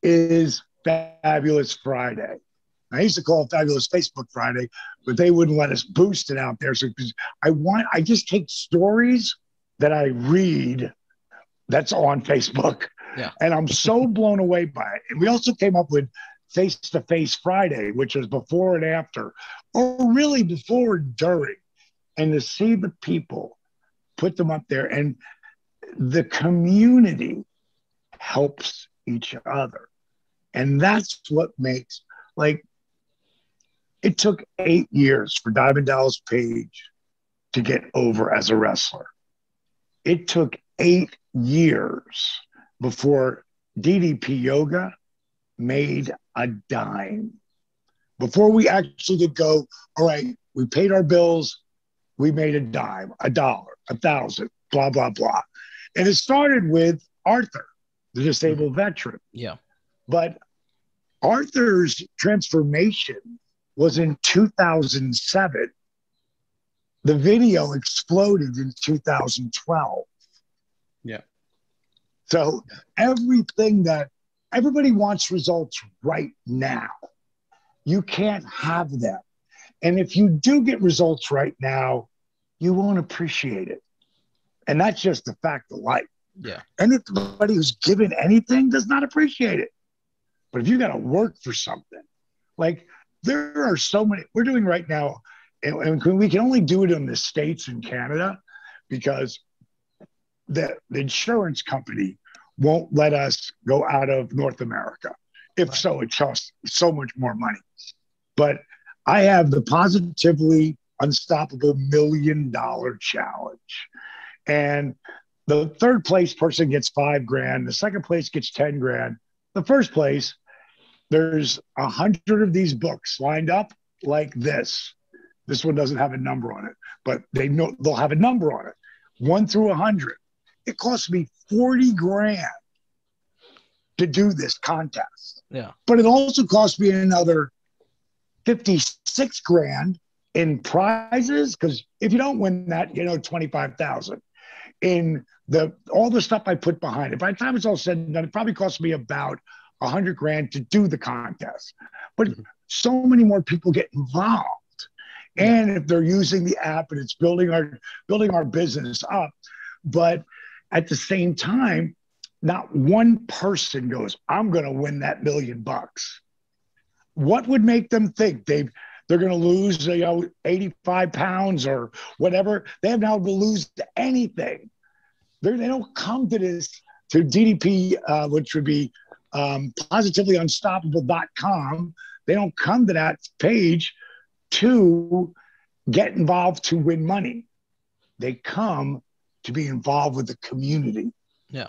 is Fabulous Friday. I used to call it Fabulous Facebook Friday, but they wouldn't let us boost it out there. So I just take stories that I read that's on Facebook. Yeah. And I'm so blown away by it. And we also came up with Face to Face Friday, which is before and after, or really before and during. And to see the people put them up there, and the community helps each other. And that's what makes, like, it took 8 years for Diamond Dallas Page to get over as a wrestler. It took 8 years before DDP Yoga made a dime. Before we actually could go, all right, we paid our bills, we made a dime, $1, 1,000, blah, blah, blah. And it started with Arthur, the disabled veteran. Yeah. But Arthur's transformation was in 2007. The video exploded in 2012. Yeah. So everything that everybody wants results right now. You can't have them. And if you do get results right now, you won't appreciate it. And that's just the fact of life. Yeah. Anybody who's given anything does not appreciate it. But if you got to work for something, like there are so many, we're doing right now, and we can only do it in the States and Canada because the insurance company won't let us go out of North America. If so, it costs so much more money. But I have the Positively Unstoppable $1 Million Challenge. And the third place person gets $5,000. The second place gets $10,000. The first place, there's 100 of these books lined up like this. This one doesn't have a number on it, but they know they'll have a number on it, 1 through 100. It cost me $40,000 to do this contest. Yeah. But it also cost me another $56,000 in prizes, because if you don't win that, you know, 25,000 in all the stuff I put behind it. By the time it's all said and done, it probably cost me about $100,000 to do the contest. But so many more people get involved. And if they're using the app, and it's building our business up. But at the same time, not one person goes, I'm going to win that $1 million. What would make them think they're going to lose 85 pounds or whatever? They have now to lose anything. They don't come to this, to DDP, which would be positivelyunstoppable.com. They don't come to that page to get involved to win money. They come to be involved with the community. Yeah.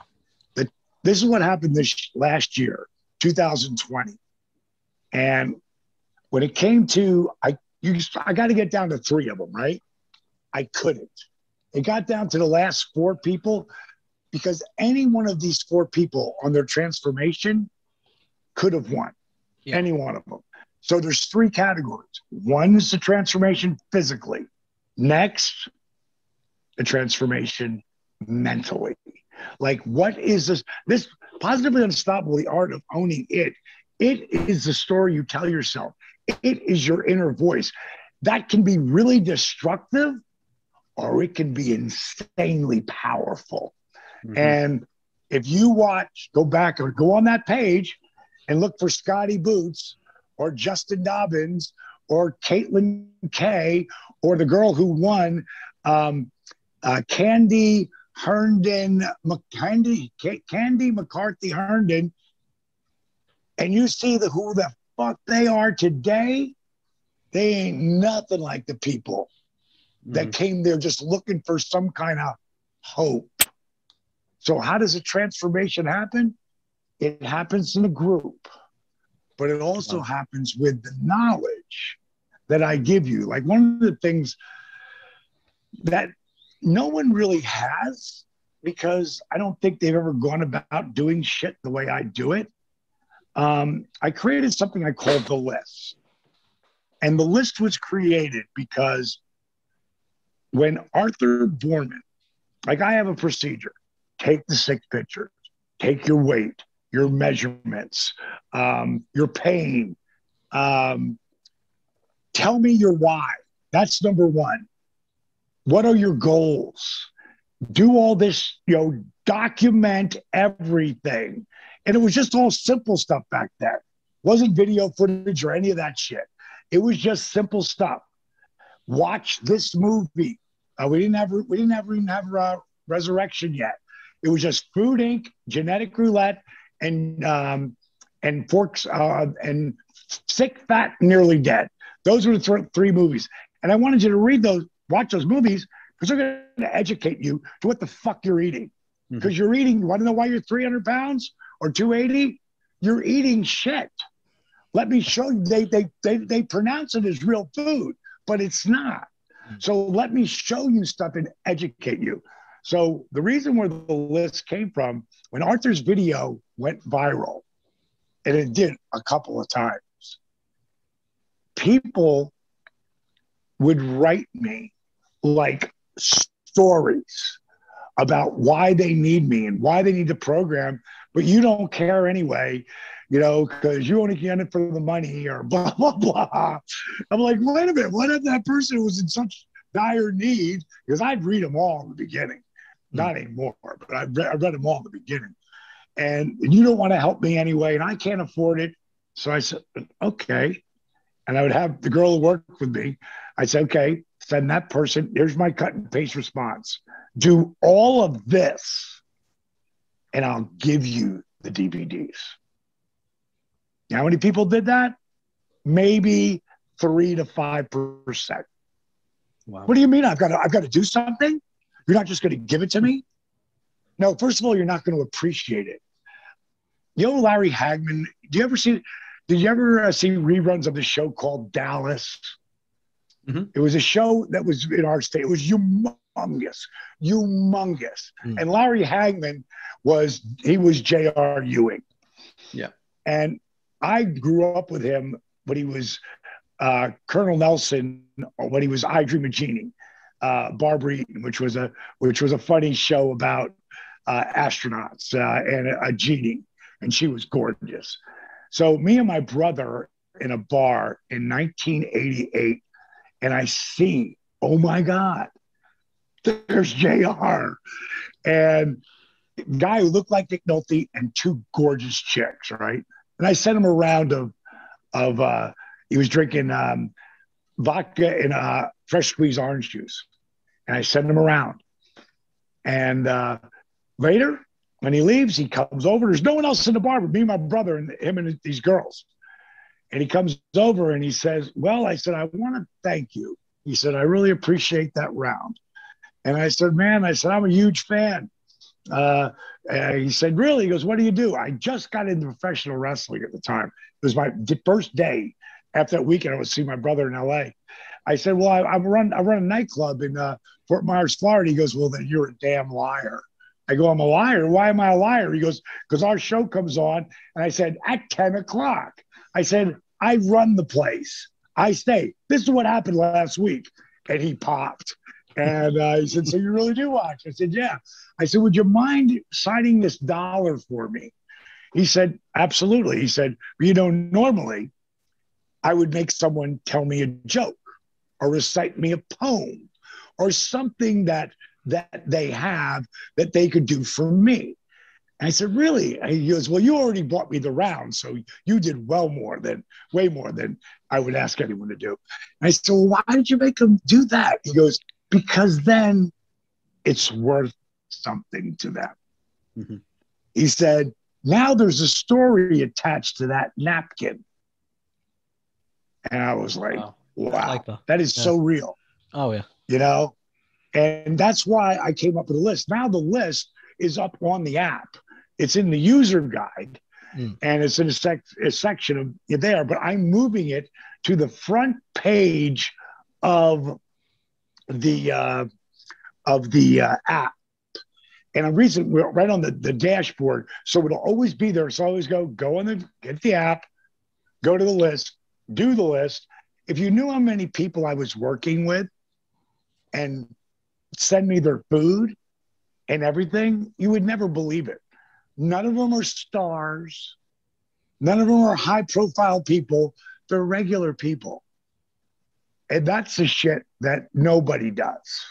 This is what happened this last year, 2020. And when it came to, I got to get down to 3 of them, right? I couldn't. It got down to the last 4 people, because any one of these 4 people on their transformation could have won. Yeah. Any one of them. So there's 3 categories. One is the transformation physically. Next, the transformation mentally. Like, what is this Positively Unstoppable, the art of owning it. It is the story you tell yourself. It is your inner voice. That can be really destructive, or it can be insanely powerful. Mm-hmm. And if you go back or go on that page and look for Scotty Boots or Justin Dobbins or Caitlin Kay or the girl who won, Candy McCarthy Herndon, and you see who the fuck they are today, they ain't nothing like the people that came there just looking for some kind of hope. So how does a transformation happen? It happens in a group, but it also happens with the knowledge that I give you. Like, one of the things that No one really has, because I don't think they've ever gone about doing shit the way I do it. I created something I called the list. And the list was created because when Arthur Borman, like, I have a procedure: take the 6 pictures, take your weight, your measurements, your pain. Tell me your why. That's number one. What are your goals? Do all this, document everything. And it was just all simple stuff back then. It wasn't video footage or any of that shit. It was just simple stuff. Watch this movie. We didn't even have Resurrection yet. It was just Food Inc., Genetic Roulette, and Forks and Sick, Fat, Nearly Dead. Those were the 3 movies. And I wanted you to watch those movies, because they're going to educate you to what the fuck you're eating. Because you're eating, you want to know why you're 300 pounds or 280? You're eating shit. Let me show you. They pronounce it as real food, but it's not. So let me show you stuff and educate you. So the reason where the list came from, when Arthur's video went viral, and it did a couple of times, people would write me like stories about why they need me and why they need the program, but you don't care anyway, because you only get it for the money, or blah, blah, blah. I'm like, wait a minute, what if that person was in such dire need? Because I'd read them all in the beginning. Not anymore, but I read them all in the beginning. And you don't want to help me anyway, and I can't afford it. So I said, okay. And I would have the girl who worked with me. I said, okay, send that person. Here's my cut and paste response. Do all of this, and I'll give you the DVDs. How many people did that? Maybe 3 to 5%. Wow. What do you mean? I've got to do something? You're not just going to give it to me? No, first of all, you're not going to appreciate it. Larry Hagman, did you ever see reruns of the show called Dallas? Mm-hmm. It was a show that was in our state. It was humongous. And Larry Hagman was J.R. Ewing. Yeah. And I grew up with him when he was Colonel Nelson, or when he was I Dream of Jeannie, Barbara Eaton, which was a funny show about astronauts and a genie, and she was gorgeous. So me and my brother in a bar in 1988, and I see, oh my God, there's JR, and a guy who looked like Nick Nolte and 2 gorgeous chicks, right? And I sent him a round of he was drinking vodka and fresh squeezed orange juice, and I sent him around. And later, when he leaves, he comes over. There's no one else in the bar but me, my brother, and him and these girls. And he comes over and he says, well, I said, I want to thank you. He said, I really appreciate that round. And I said, man, I'm a huge fan. He said, really? He goes, what do you do? I just got into professional wrestling at the time. It was my first day. After that weekend, I was seeing my brother in LA. I said, well, I run a nightclub in Fort Myers, Florida. He goes, well, then you're a damn liar. I go, I'm a liar. Why am I a liar? He goes, because our show comes on. And I said, at 10 o'clock. I said, I run the place. I stay. This is what happened last week. And he popped. And he said, so you really do watch? I said, yeah. I said, would you mind signing this $1 for me? He said, absolutely. He said, normally I would make someone tell me a joke or recite me a poem or something that they have that they could do for me. And I said, really? And he goes, well, you already bought me the round, so you did way more than I would ask anyone to do. And I said, well, why did you make him do that? He goes, because then it's worth something to them. Mm-hmm. He said, now there's a story attached to that napkin. And I was like, wow, that is so real. Oh, yeah. And that's why I came up with a list. Now the list is up on the app. It's in the user guide, and it's in a section of it there, but I'm moving it to the front page of the of the app. And I'm reason we're right on the dashboard. So it'll always be there. So I always go get the app, go to the list, do the list. If you knew how many people I was working with and send me their food and everything, you would never believe it. None of them are stars. None of them are high profile people. They're regular people. And that's the shit that nobody does.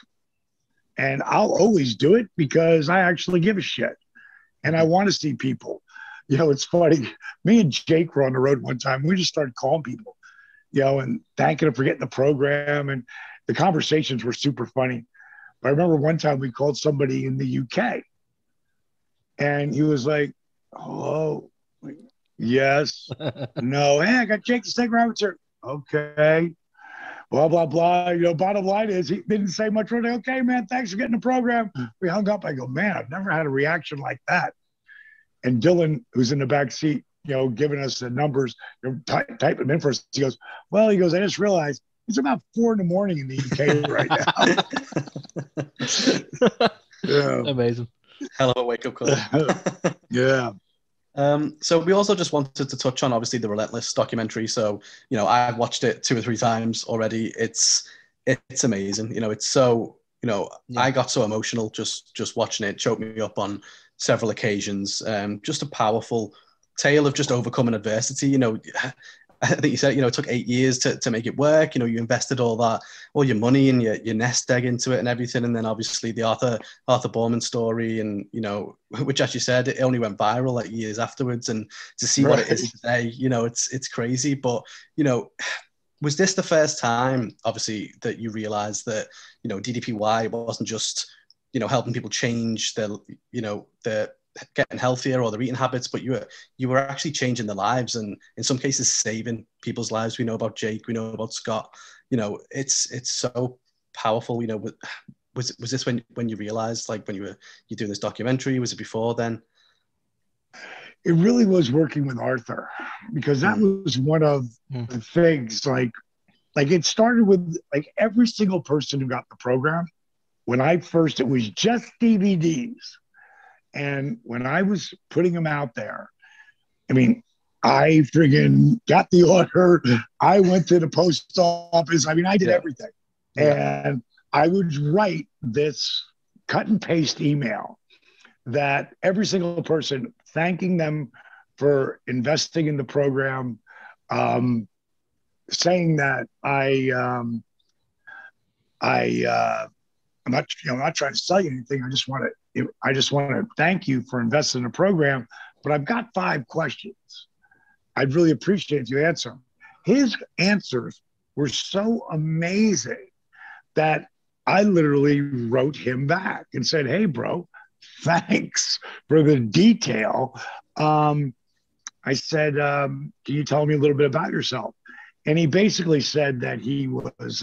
And I'll always do it because I actually give a shit. And I want to see people. You know, it's funny. Me and Jake were on the road one time. We just started calling people, you know, and thanking them for getting the program. And the conversations were super funny. But I remember one time we called somebody in the UK. And he was like, hello, yes, no. Hey, I got Jake the Snake Robertson. Okay. Blah, blah, blah. You know, bottom line is he didn't say much. We're like, okay, man, thanks for getting the program. We hung up. I go, man, I've never had a reaction like that. And Dylan, who's in the back seat, you know, giving us the numbers, you know, type them in for us. He goes, I just realized it's about 4 a.m. in the UK right now. Yeah. Amazing. Hell of a wake-up call. Yeah. So we also just wanted to touch on, obviously, the Relentless documentary. So, you know, I've watched it 2 or 3 times already. It's amazing. You know, it's so, you know, yeah. I got so emotional just watching it. Choked me up on several occasions. Just a powerful tale of just overcoming adversity. You know, I think you said, you know, it took 8 years to make it work. You know, you invested all your money and your nest egg into it and everything. And then obviously the Arthur Borman story, and, you know, which, as you said, it only went viral like years afterwards. And to see what it is today, you know, it's crazy. But, you know, was this the first time, obviously, that you realized that, you know, DDPY wasn't just, you know, helping people change their, you know, their getting healthier or their eating habits, but you were actually changing their lives, and in some cases saving people's lives? We know about Jake, we know about Scott. You know, it's so powerful. You know, was this when you realized, like, when you're doing this documentary? Was it before then? It really was working with Arthur, because that was one of the things, like it started with like every single person who got the program. When it was just DVDs. And when I was putting them out there, I mean, I friggin' got the order. I went to the post office. I mean, I did everything. Yeah. And I would write this cut and paste email that every single person, thanking them for investing in the program, saying that I'm not trying to sell you anything. I just want to thank you for investing in the program, but I've got 5 questions. I'd really appreciate if you answer them. His answers were so amazing that I literally wrote him back and said, hey, bro, thanks for the detail. I said, can you tell me a little bit about yourself? And he basically said that he was,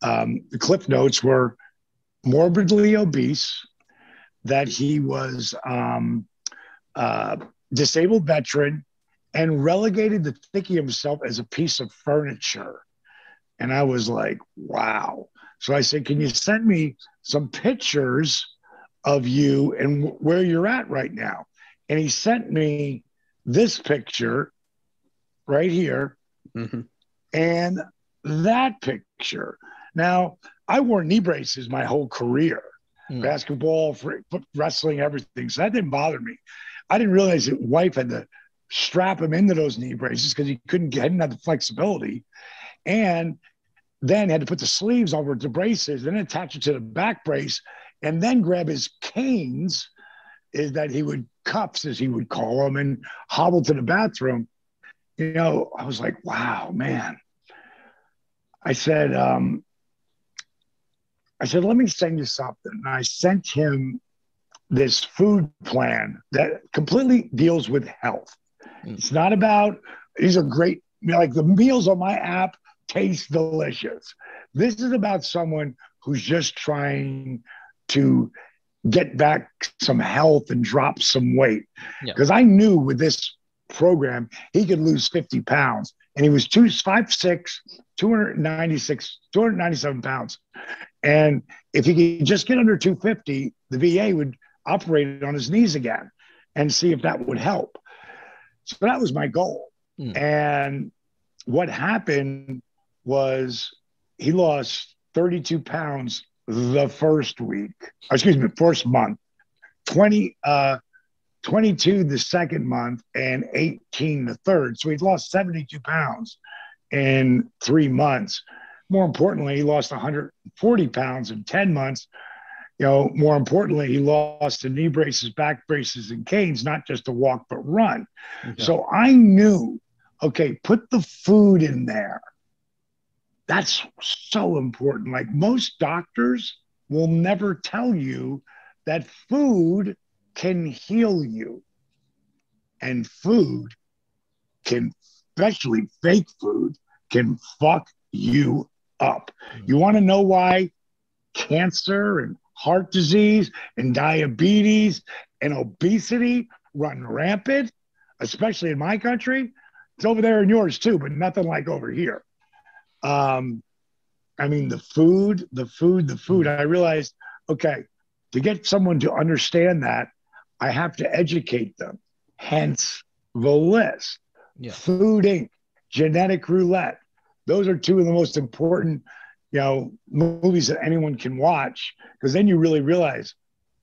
the cliff notes were morbidly obese, that he was disabled veteran, and relegated to thinking of himself as a piece of furniture. And I was like, wow. So I said, can you send me some pictures of you and where you're at right now? And he sent me this picture right here, and that picture. Now, I wore knee braces my whole career. Basketball, wrestling, everything. So that didn't bother me. I didn't realize his wife had to strap him into those knee braces because he didn't have the flexibility. And then had to put the sleeves over the braces, then attach it to the back brace, and then grab his canes, cuffs, as he would call them, and hobble to the bathroom. You know, I was like, wow, man. I said, let me send you something. And I sent him this food plan that completely deals with health. It's not about, these are great, like the meals on my app taste delicious. This is about someone who's just trying to get back some health and drop some weight. Because I knew with this program, he could lose 50 pounds. And he was 5'6", 297 pounds. And if he could just get under 250, the VA would operate on his knees again and see if that would help. So that was my goal. And what happened was he lost 32 pounds the first month, 22 the second month, and 18 the third. So he lost 72 pounds in 3 months. More importantly, he lost 140 pounds in 10 months. More importantly, he lost the knee braces, back braces, and canes, not just to walk, but run. Yeah. So I knew, okay, put the food in there. That's so important. Like, most doctors will never tell you that food can heal you. And food can, especially fake food, can fuck you up. You want to know why cancer and heart disease and diabetes and obesity run rampant, especially in my country? It's over there in yours too, but nothing like over here. I mean, the food. I realized, okay, to get someone to understand that, I have to educate them. Hence the list. Yeah. Food Inc., Genetic Roulette. Those are two of the most important, movies that anyone can watch, because then you really realize,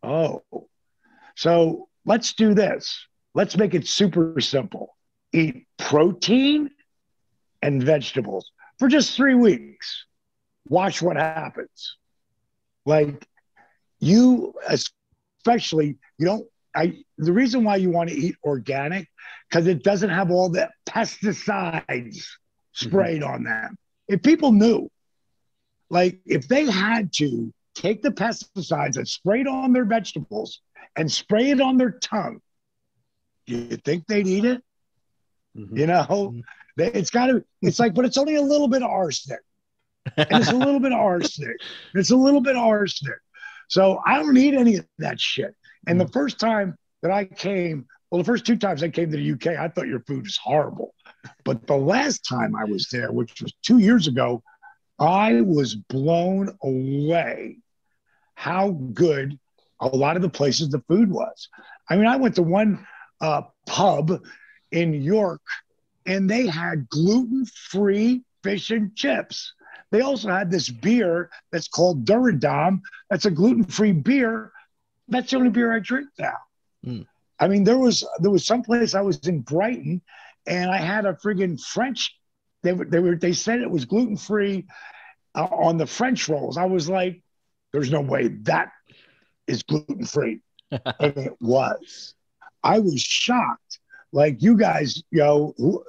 oh, so let's do this. Let's make it super simple. Eat protein and vegetables for just 3 weeks. Watch what happens. Like, you, especially, the reason why you want to eat organic, because it doesn't have all the pesticides sprayed on them. If people knew, like, if they had to take the pesticides that sprayed on their vegetables and spray it on their tongue, do you think they'd eat it? It's like, but it's only a little bit of arsenic. And it's a little bit of arsenic. It's a little bit of arsenic. So I don't eat any of that shit. And the first time that I came, the first 2 times I came to the UK, I thought your food was horrible. But the last time I was there, which was 2 years ago, I was blown away how good a lot of the places the food was. I mean, I went to one pub in York, and they had gluten-free fish and chips. They also had this beer that's called Duradam. That's a gluten-free beer. That's the only beer I drink now. I mean, there was some place I was in Brighton, and I had a friggin' French. They said it was gluten-free on the French rolls. I was like, there's no way that is gluten-free. And it was. I was shocked. Like, you guys,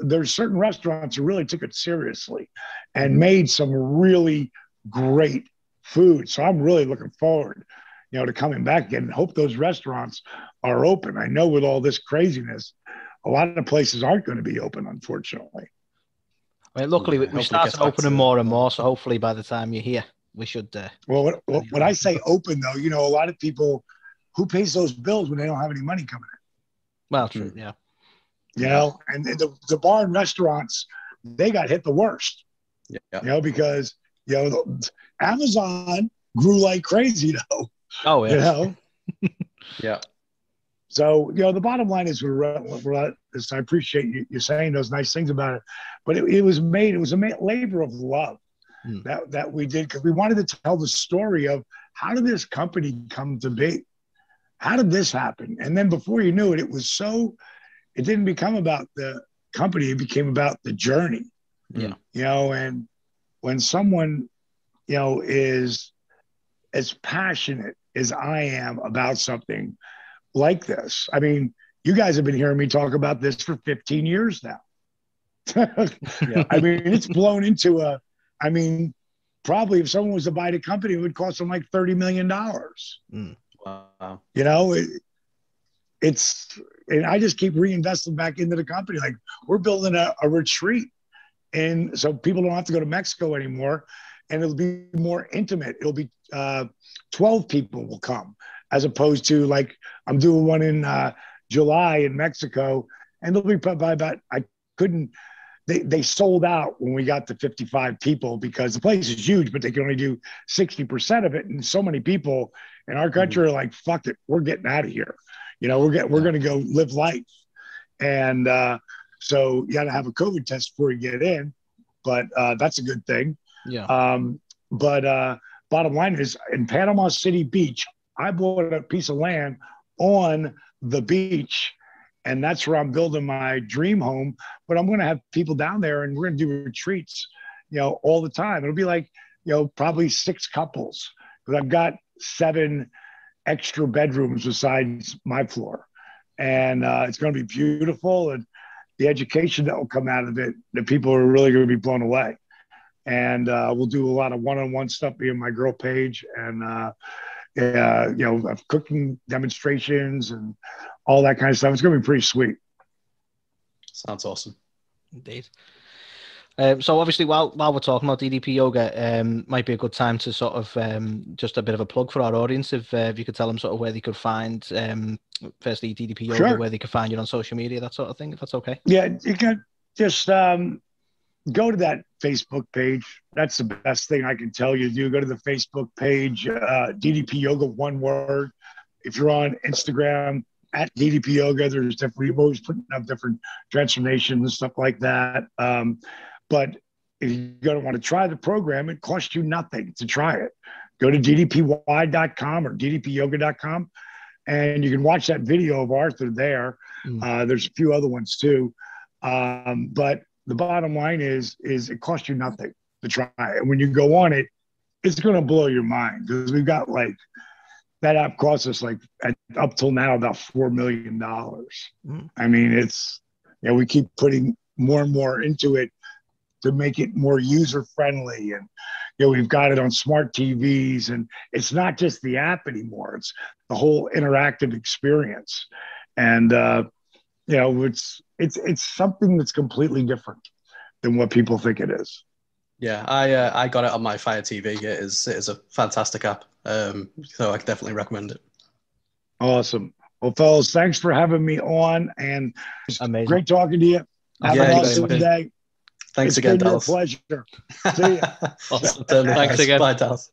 there's certain restaurants who really took it seriously and made some really great food. So I'm really looking forward, to coming back again, and hope those restaurants are open. I know with all this craziness, a lot of places aren't going to be open, unfortunately. I mean, luckily, we started opening more and more. So hopefully by the time you're here, we should. Well, when I say open, though, a lot of people, who pays those bills when they don't have any money coming in? Well, true, yeah. And the bar and restaurants, they got hit the worst. Yeah. Because, Amazon grew like crazy, though. Oh, yeah. Yeah. So, the bottom line is, I appreciate you saying those nice things about it, but it was a labor of love that we did, because we wanted to tell the story of, how did this company come to be? How did this happen? And then before you knew it, it didn't become about the company. It became about the journey. Yeah. And when someone, is as passionate as I am about something like this, I mean, you guys have been hearing me talk about this for 15 years now. I mean, it's blown into probably if someone was to buy the company, it would cost them like $30 million. Wow. And I just keep reinvesting back into the company. Like, we're building a retreat, and so people don't have to go to Mexico anymore, and it'll be more intimate. It'll be 12 people will come, as opposed to, like, I'm doing one in July in Mexico, and it'll be by about, I couldn't they sold out when we got to 55 people because the place is huge, but they can only do 60% of it. And so many people in our country are like, fuck it, we're getting out of here. You know, we're going to go live life. And so you got to have a COVID test before you get in, but that's a good thing. Yeah. But bottom line is, in Panama City Beach, I bought a piece of land on the beach, and that's where I'm building my dream home. But I'm going to have people down there, and we're going to do retreats, you know, all the time. It'll be like, you know, probably 6 couples, because I've got 7 extra bedrooms besides my floor. And it's going to be beautiful. And the education that will come out of it, the people are really going to be blown away. And we'll do a lot of one-on-one stuff, me and my girl Paige, and you know, cooking demonstrations and all that kind of stuff. It's going to be pretty sweet. Sounds awesome. Indeed. So obviously, while we're talking about DDP Yoga, might be a good time to sort of just a bit of a plug for our audience. If you could tell them sort of where they could find, firstly DDP Yoga, Sure. where they could find you on social media, that sort of thing, if that's okay. Yeah, you can just go to that Facebook page. That's the best thing I can tell you to do. Go to the Facebook page, DDP Yoga, one word. If you're on Instagram, at DDP Yoga, there's different, we're always putting up different transformations and stuff like that. But if you're going to want to try the program, it costs you nothing to try it. Go to ddpy.com or ddpyoga.com, and you can watch that video of Arthur there. There's a few other ones too. But the bottom line is it costs you nothing to try it. And when you go on it, it's going to blow your mind, because we've got like, that app costs us like up till now about $4 million. I mean, it's, you know, we keep putting more and more into it to make it more user friendly. And, you know, we've got it on smart TVs, and it's not just the app anymore. It's the whole interactive experience. And, you know, it's something that's completely different than what people think it is. Yeah, I got it on my Fire TV. It is a fantastic app. So I can definitely recommend it. Awesome. Well, fellas, thanks for having me on, and Amazing. Great talking to you. Have an awesome day. Thanks again, Dallas. It's been your pleasure. See ya. Awesome. Thanks again. Bye, Dallas.